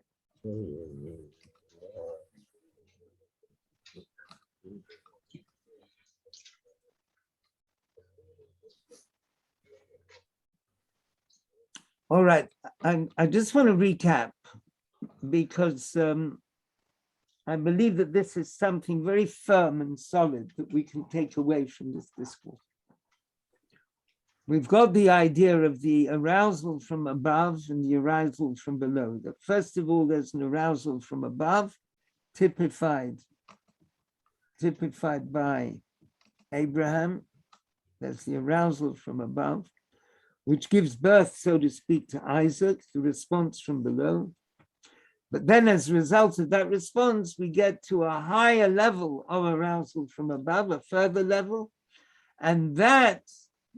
All right. I just want to recap because I believe that this is something very firm and solid that we can take away from this discourse. We've got the idea of the arousal from above and the arousal from below. That first of all, there's an arousal from above, typified by Abraham. There's the arousal from above, which gives birth, so to speak, to Isaac, the response from below. But then as a result of that response, we get to a higher level of arousal from above, a further level, and that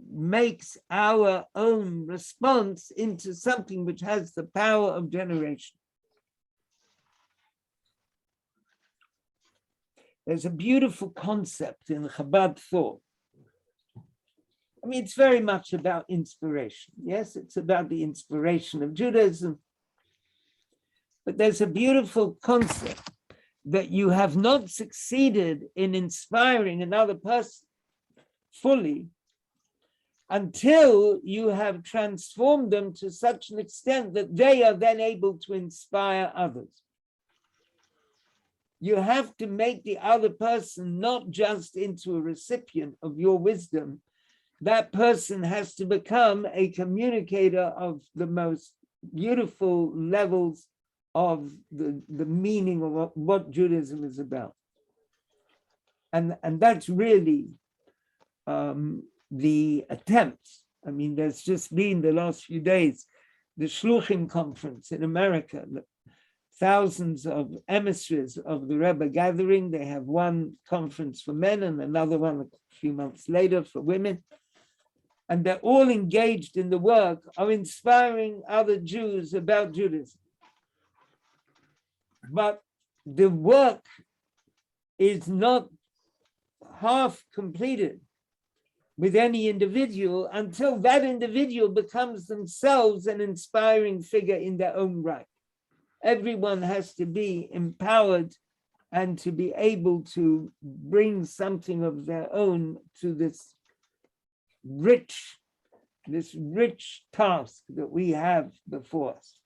makes our own response into something which has the power of generation. There's a beautiful concept in Chabad thought. I mean, it's very much about inspiration. Yes, it's about the inspiration of Judaism. But there's a beautiful concept that you have not succeeded in inspiring another person fully until you have transformed them to such an extent that they are then able to inspire others. You have to make the other person not just into a recipient of your wisdom. That person has to become a communicator of the most beautiful levels of the meaning of what Judaism is about. And that's really the attempts. I mean, there's just been the last few days, the Shluchim conference in America. Thousands of emissaries of the Rebbe gathering. They have one conference for men and another one a few months later for women. And they're all engaged in the work of inspiring other Jews about Judaism. But the work is not half completed with any individual until that individual becomes themselves an inspiring figure in their own right. Everyone has to be empowered and to be able to bring something of their own to this rich task that we have before us.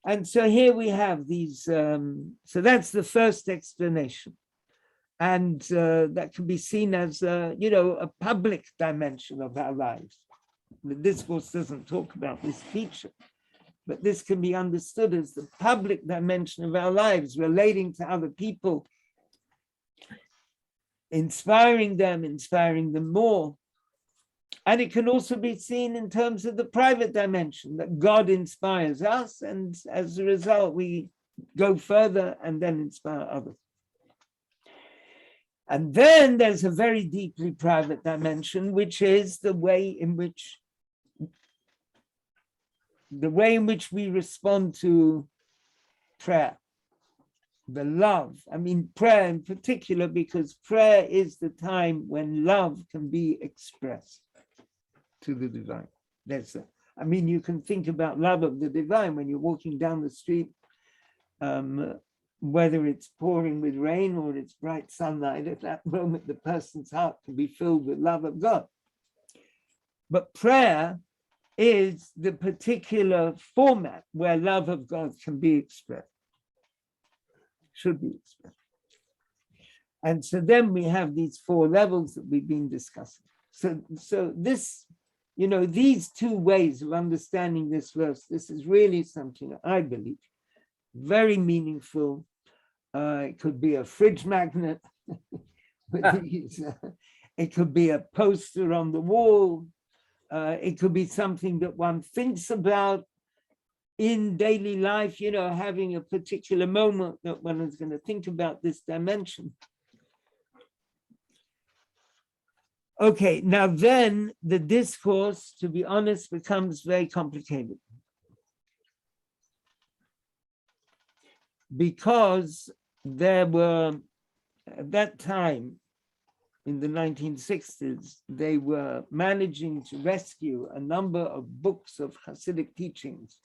And so here we have these, so that's the first explanation. And that can be seen as, a public dimension of our lives. The discourse doesn't talk about this feature, but this can be understood as the public dimension of our lives, relating to other people, inspiring them more. And it can also be seen in terms of the private dimension, that God inspires us, and as a result, we go further and then inspire others. And then there's a very deeply private dimension, which is the way in which we respond to prayer, the love. I mean, prayer in particular, because prayer is the time when love can be expressed to the divine. You can think about love of the divine when you're walking down the street, whether it's pouring with rain or it's bright sunlight. At that moment, the person's heart can be filled with love of God. But prayer is the particular format where love of God can be expressed, should be expressed. And so then we have these four levels that we've been discussing. So this, these two ways of understanding this verse, this is really something that I believe very meaningful. It could be a fridge magnet. It could be a poster on the wall. It could be something that one thinks about in daily life, having a particular moment that one is going to think about this dimension. Okay, now then the discourse, to be honest, becomes very complicated. Because there were, at that time, in the 1960s, they were managing to rescue a number of books of Hasidic teachings.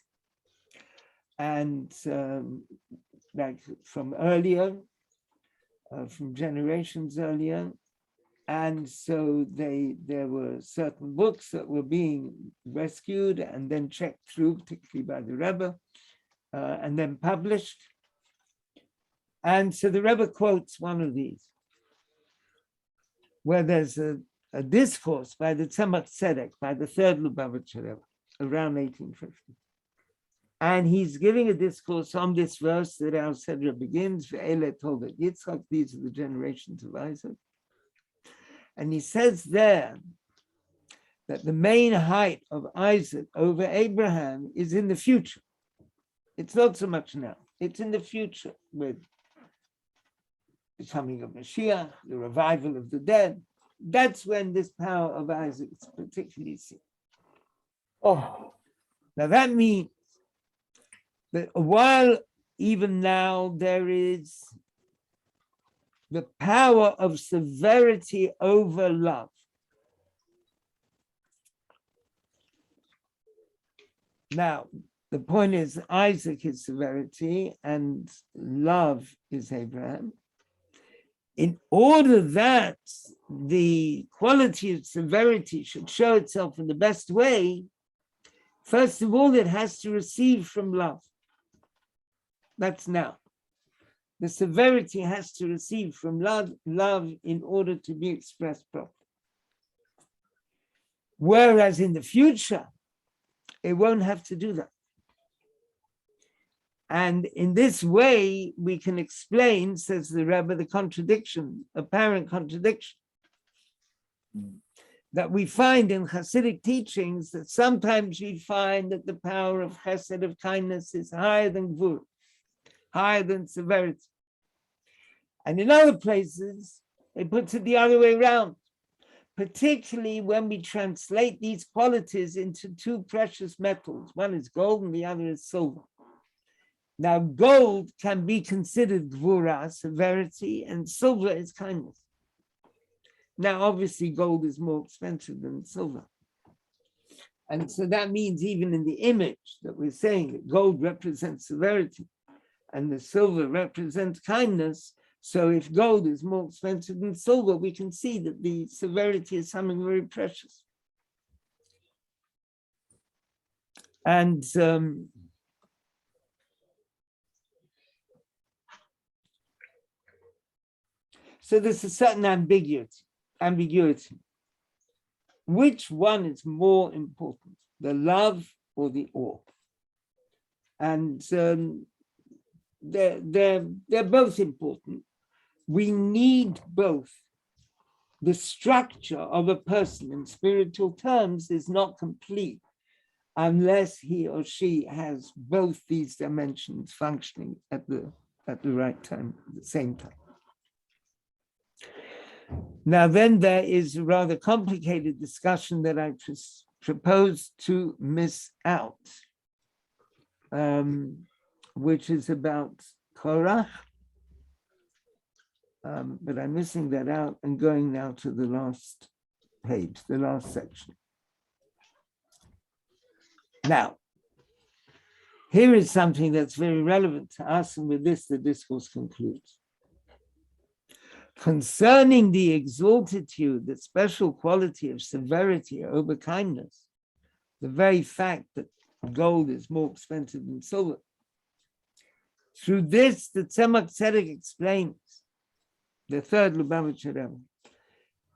And like from earlier, from generations earlier. And so there were certain books that were being rescued and then checked through, particularly by the Rebbe, and then published. And so the Rebbe quotes one of these, where there's a discourse by the Tzemach Tzedek, by the third Lubavitcher Rebbe, around 1850. And he's giving a discourse on this verse that our Sedra begins, Alef Toledot Yitzchak, these are the generations of Isaac. And he says there that the main height of Isaac over Abraham is in the future. It's not so much now, it's in the future with the coming of Mashiach, the revival of the dead. That's when this power of Isaac is particularly seen. Oh, now that means that while even now there is the power of severity over love, now the point is Isaac is severity and love is Abraham. In order that the quality of severity should show itself in the best way, first of all, it has to receive from love. That's now. The severity has to receive from love in order to be expressed properly. Whereas in the future, it won't have to do that. And in this way, we can explain, says the Rebbe, the contradiction, apparent contradiction that we find in Hasidic teachings that sometimes we find that the power of chesed, of kindness, is higher than gvura, higher than severity. And in other places, it puts it the other way around, particularly when we translate these qualities into two precious metals. One is gold and the other is silver. Now, gold can be considered gvura, severity, and silver is kindness. Now, obviously, gold is more expensive than silver. And so that means even in the image that we're saying that gold represents severity and the silver represents kindness. So if gold is more expensive than silver, we can see that the severity is something very precious. And so there's a certain ambiguity. Which one is more important, the love or the awe? And they're both important. We need both. The structure of a person in spiritual terms is not complete unless he or she has both these dimensions functioning at the right time, at the same time. Now, then there is a rather complicated discussion that I propose to miss out, which is about Torah, but I'm missing that out and going now to the last page, the last section. Now, here is something that's very relevant to us, and with this, the discourse concludes. Concerning the exaltitude, the special quality of severity over kindness, the very fact that gold is more expensive than silver. Through this, the Tzemach Tzedek explains the third Lubavitcher Rebbe,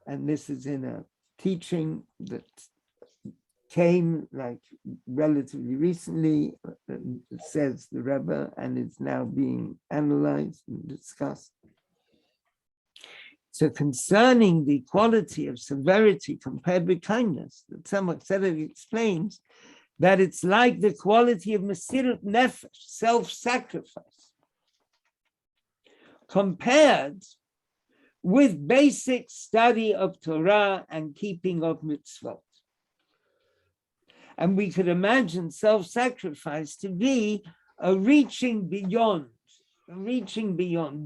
and this is in a teaching that came like relatively recently, says the Rebbe, and it's now being analyzed and discussed. So concerning the quality of severity compared with kindness, the Tzemach Tzedek explains that it's like the quality of Mesirut Nefesh, self-sacrifice, compared with basic study of Torah and keeping of mitzvot. And we could imagine self-sacrifice to be a reaching beyond,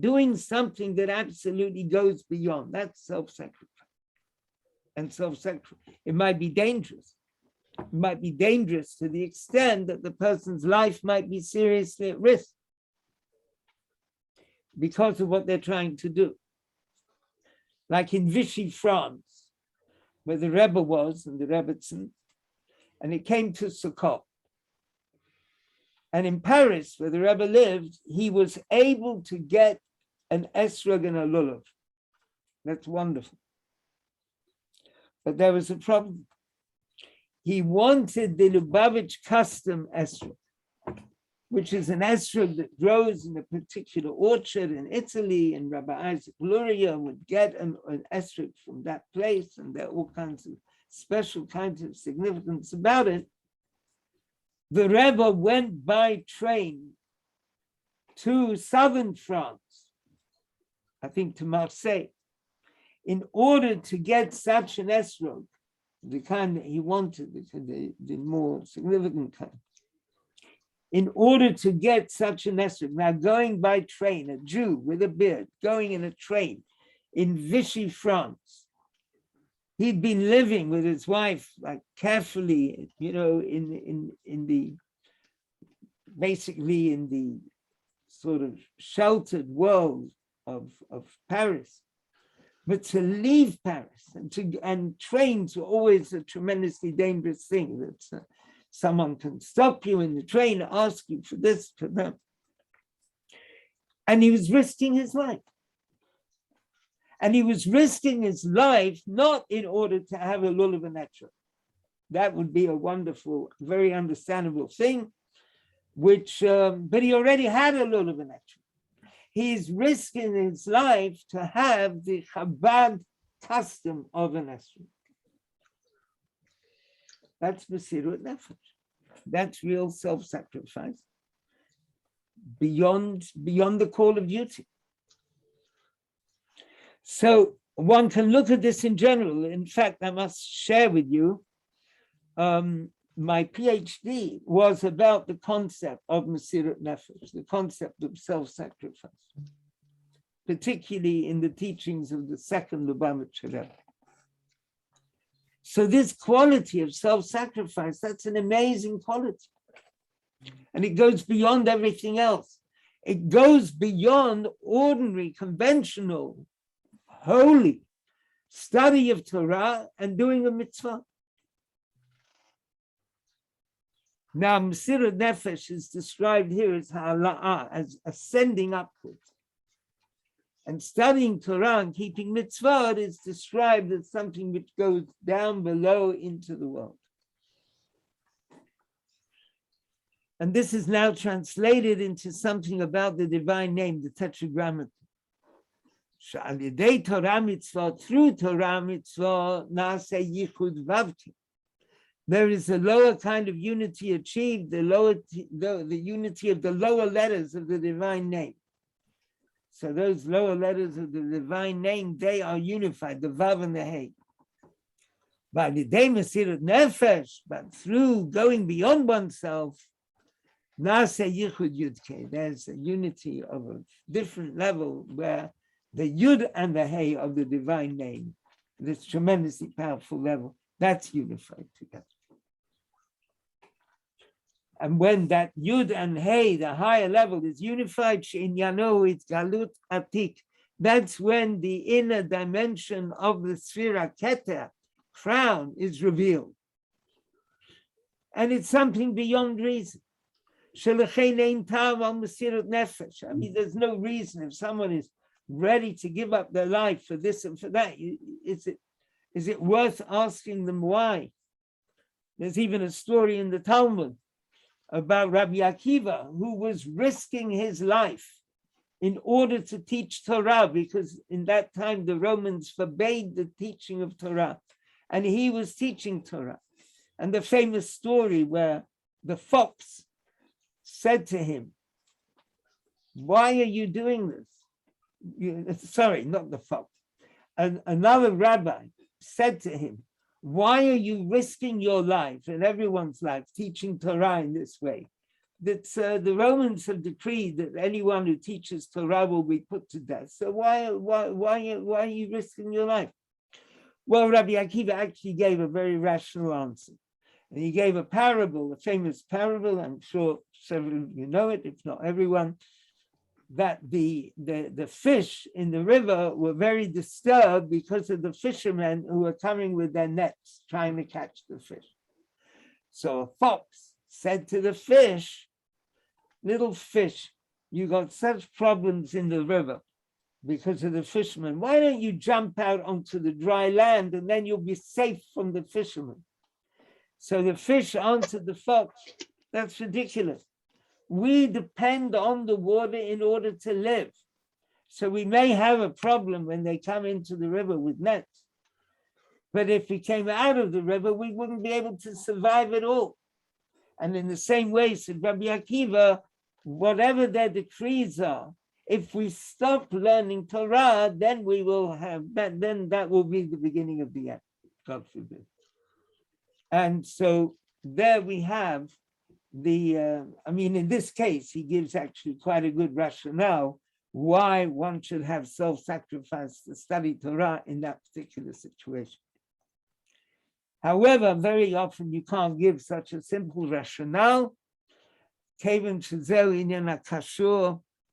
doing something that absolutely goes beyond. That's self-sacrifice. And self-sacrifice, it might be dangerous. It might be dangerous to the extent that the person's life might be seriously at risk because of what they're trying to do. Like in Vichy, France, where the Rebbe was and the Rebbetzin, and it came to Sukkot. And in Paris, where the Rebbe lived, he was able to get an esrog and a lulav. That's wonderful. But there was a problem. He wanted the Lubavitch custom esrog, which is an esrog that grows in a particular orchard in Italy, and Rabbi Isaac Luria would get an esrog from that place, and there are all kinds of special kinds of significance about it. The Rebbe went by train to southern France, I think to Marseille, in order to get such an esrog, the kind that he wanted, the more significant kind. In order to get such an esrog, now going by train, a Jew with a beard, going in a train in Vichy, France. He'd been living with his wife, like carefully, basically in the sort of sheltered world of Paris. But to leave Paris and trains were always a tremendously dangerous thing. That someone can stop you in the train, ask you for this, for that. And he was risking his life. And he was risking his life not in order to have a lulav and etrog. That would be a wonderful, very understandable thing, but he already had a lulav and etrog. He's risking his life to have the Chabad custom of an Esrog. That's Mesirut Nefesh. That's real self-sacrifice beyond the call of duty. So one can look at this in general. In fact, I must share with you, my PhD was about the concept of Mesirut Nefesh, the concept of self-sacrifice, particularly in the teachings of the second Lubavitcher Rebbe. So this quality of self-sacrifice, that's an amazing quality. And it goes beyond everything else. It goes beyond ordinary, conventional, holy study of Torah and doing a mitzvah. Now, Mesirut Nefesh is described here as ha'ala'ah, as ascending upwards. And studying Torah and keeping mitzvah is described as something which goes down below into the world. And this is now translated into something about the divine name, the Tetragrammaton. Torah mitzvah, through Torah mitzvah, nase yichud vavti. There is a lower kind of unity achieved, the unity of the lower letters of the divine name. So those lower letters of the divine name, they are unified, the Vav and the Hey. By the day Mesirut Nefesh, but through going beyond oneself, Nase Yichud Yudke, there's a unity of a different level where the Yud and the Hey of the divine name, this tremendously powerful level, that's unified together. And when that Yud and Hey, the higher level, is unified, She'inyano, it's Galut Atik, that's when the inner dimension of the Sfira Keter, crown, is revealed. And it's something beyond reason. I mean, there's no reason if someone is ready to give up their life for this and for that. Is it worth asking them why? There's even a story in the Talmud about Rabbi Akiva, who was risking his life in order to teach Torah, because in that time the Romans forbade the teaching of Torah, and he was teaching Torah. And the famous story where the fox said to him, "Why are you doing this?" Sorry, not the fox. Another rabbi said to him, "Why are you risking your life and everyone's life teaching Torah in this way? That the Romans have decreed that anyone who teaches Torah will be put to death. So why are you risking your life?" Well, Rabbi Akiva actually gave a very rational answer. And he gave a parable, a famous parable, I'm sure several of you know it, if not everyone, that the fish in the river were very disturbed because of the fishermen who were coming with their nets trying to catch the fish. So a fox said to the fish, "Little fish, you got such problems in the river because of the fishermen. Why don't you jump out onto the dry land and then you'll be safe from the fishermen?" So the fish answered the fox, "That's ridiculous. We depend on the water in order to live. So we may have a problem when they come into the river with nets. But if we came out of the river, we wouldn't be able to survive at all." And in the same way, said Rabbi Akiva, whatever their decrees are, if we stop learning Torah, then we will have that, then that will be the beginning of the end, God forbid. And so there we have in this case, he gives actually quite a good rationale why one should have self-sacrifice to study Torah in that particular situation. However, very often you can't give such a simple rationale.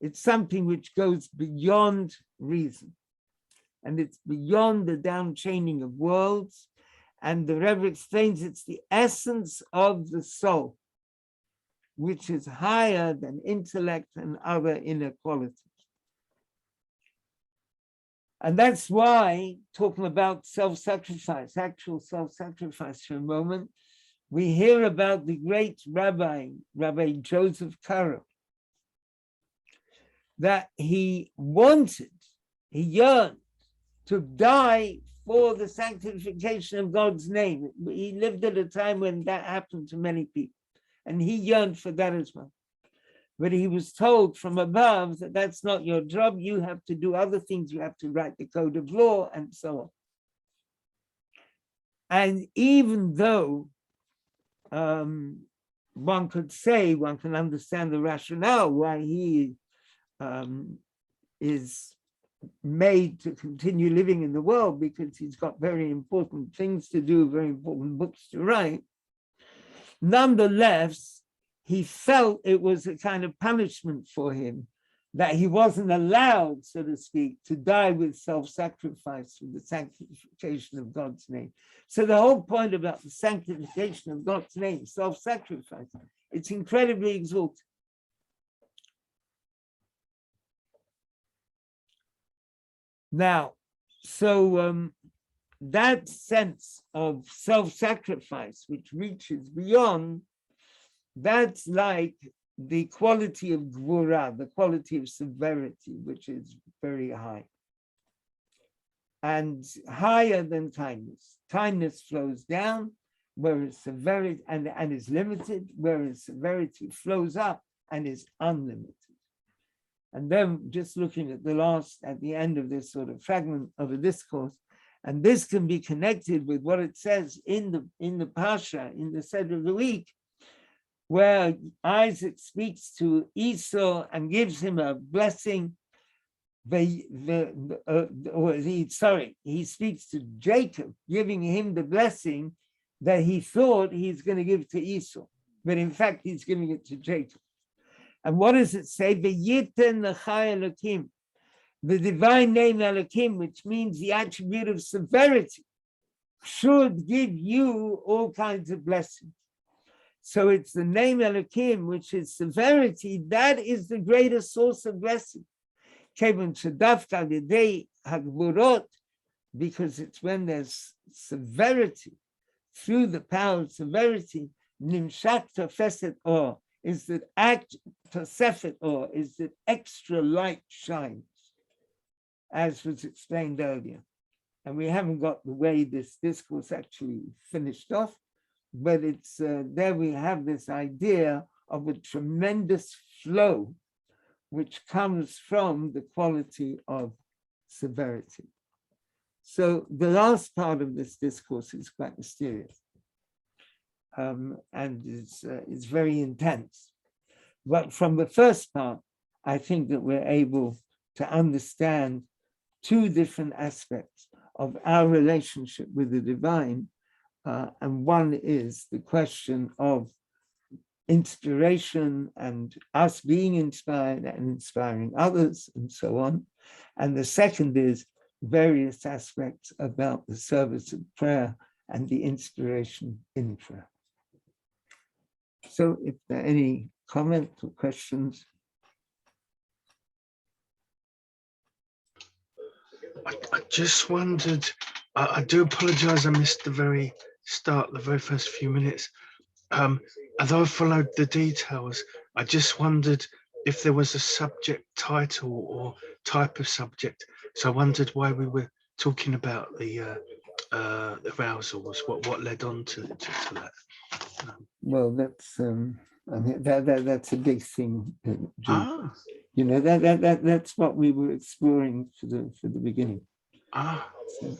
It's something which goes beyond reason. And it's beyond the down-chaining of worlds. And the Rebbe explains it's the essence of the soul, which is higher than intellect and other inequalities. And that's why, talking about self-sacrifice, actual self-sacrifice for a moment, we hear about the great Rabbi Joseph Karo, that he yearned to die for the sanctification of God's name. He lived at a time when that happened to many people, and he yearned for that as well. But he was told from above that that's not your job. You have to do other things. You have to write the code of law and so on. And even though one could say, one can understand the rationale why he is made to continue living in the world, because he's got very important things to do, very important books to write. Nonetheless, he felt it was a kind of punishment for him that he wasn't allowed, so to speak, to die with self-sacrifice for the sanctification of God's name. So the whole point about the sanctification of God's name, self-sacrifice, it's incredibly exalted. Now, so that sense of self-sacrifice, which reaches beyond, that's like the quality of gvura, the quality of severity, which is very high. And higher than kindness. Kindness flows down, whereas severity and is limited, whereas severity flows up and is unlimited. And then just looking at the end of this sort of fragment of a discourse, and this can be connected with what it says in the Pasha, in the Sedra of the week, where Isaac speaks to Esau and gives him a blessing. He speaks to Jacob, giving him the blessing that he thought he's going to give to Esau, but in fact he's giving it to Jacob. And what does it say? V'yiten l'chai Elokim, the divine name Elokim, which means the attribute of severity, should give you all kinds of blessings. So it's the name Elokim, which is severity, that is the greatest source of blessing. Because it's when there's severity, through the power of severity, nimshak tofeset or, is that act tosefet or, is that extra light shines, as was explained earlier. And we haven't got the way this discourse actually finished off, but it's there we have this idea of a tremendous flow which comes from the quality of severity. So the last part of this discourse is quite mysterious, and it's very intense. But from the first part, I think that we're able to understand two different aspects of our relationship with the divine. And one is the question of inspiration and us being inspired and inspiring others and so on. And the second is various aspects about the service of prayer and the inspiration in prayer. So if there are any comments or questions. I just wondered, I do apologize, I missed the very start, the very first few minutes. Although I followed the details, I just wondered if there was a subject title or type of subject. So I wondered why we were talking about the arousals, what led on to that. Well, that's I mean that's a big thing. You know, that's what we were exploring for the beginning. So,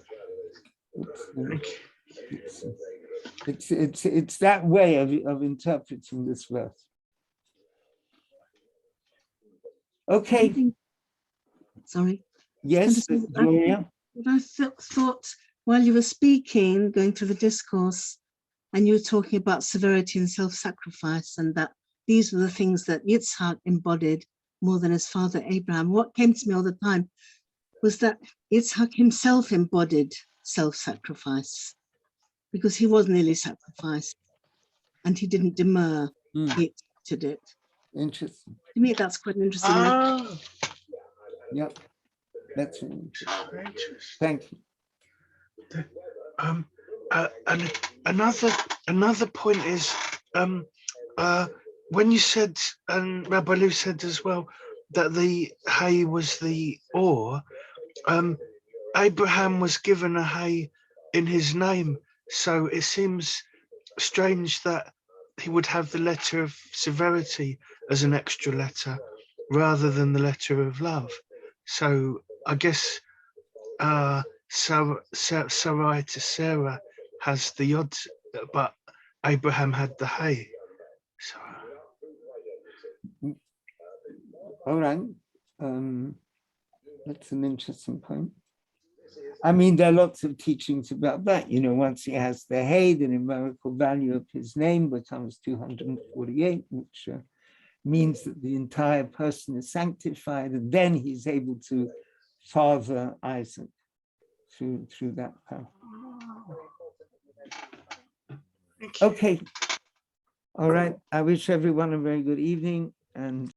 it's that way of interpreting this verse. Okay. Sorry. Yes, Gloria. What I thought while you were speaking, going through the discourse, and you were talking about severity and self-sacrifice, and that these were the things that Yitzhak embodied more than his father Abraham. What came to me all the time was that Yitzhak himself embodied self-sacrifice, because he was nearly sacrificed and he didn't demur, he accepted it. Interesting. To me, that's quite an interesting. Yep, that's interesting. Thank you. And another point is, when you said, and Rabbi Lou said as well, that the hay was the ore, Abraham was given a hay in his name, so it seems strange that he would have the letter of severity as an extra letter rather than the letter of love. So I guess Sarai to Sarah has the yod, but Abraham had the hay. So All right. That's an interesting point. I mean, there are lots of teachings about that. You know, once he has the hay, the numerical value of his name becomes 248, which means that the entire person is sanctified, and then he's able to father Isaac through that path. Okay. All right. I wish everyone a very good evening, and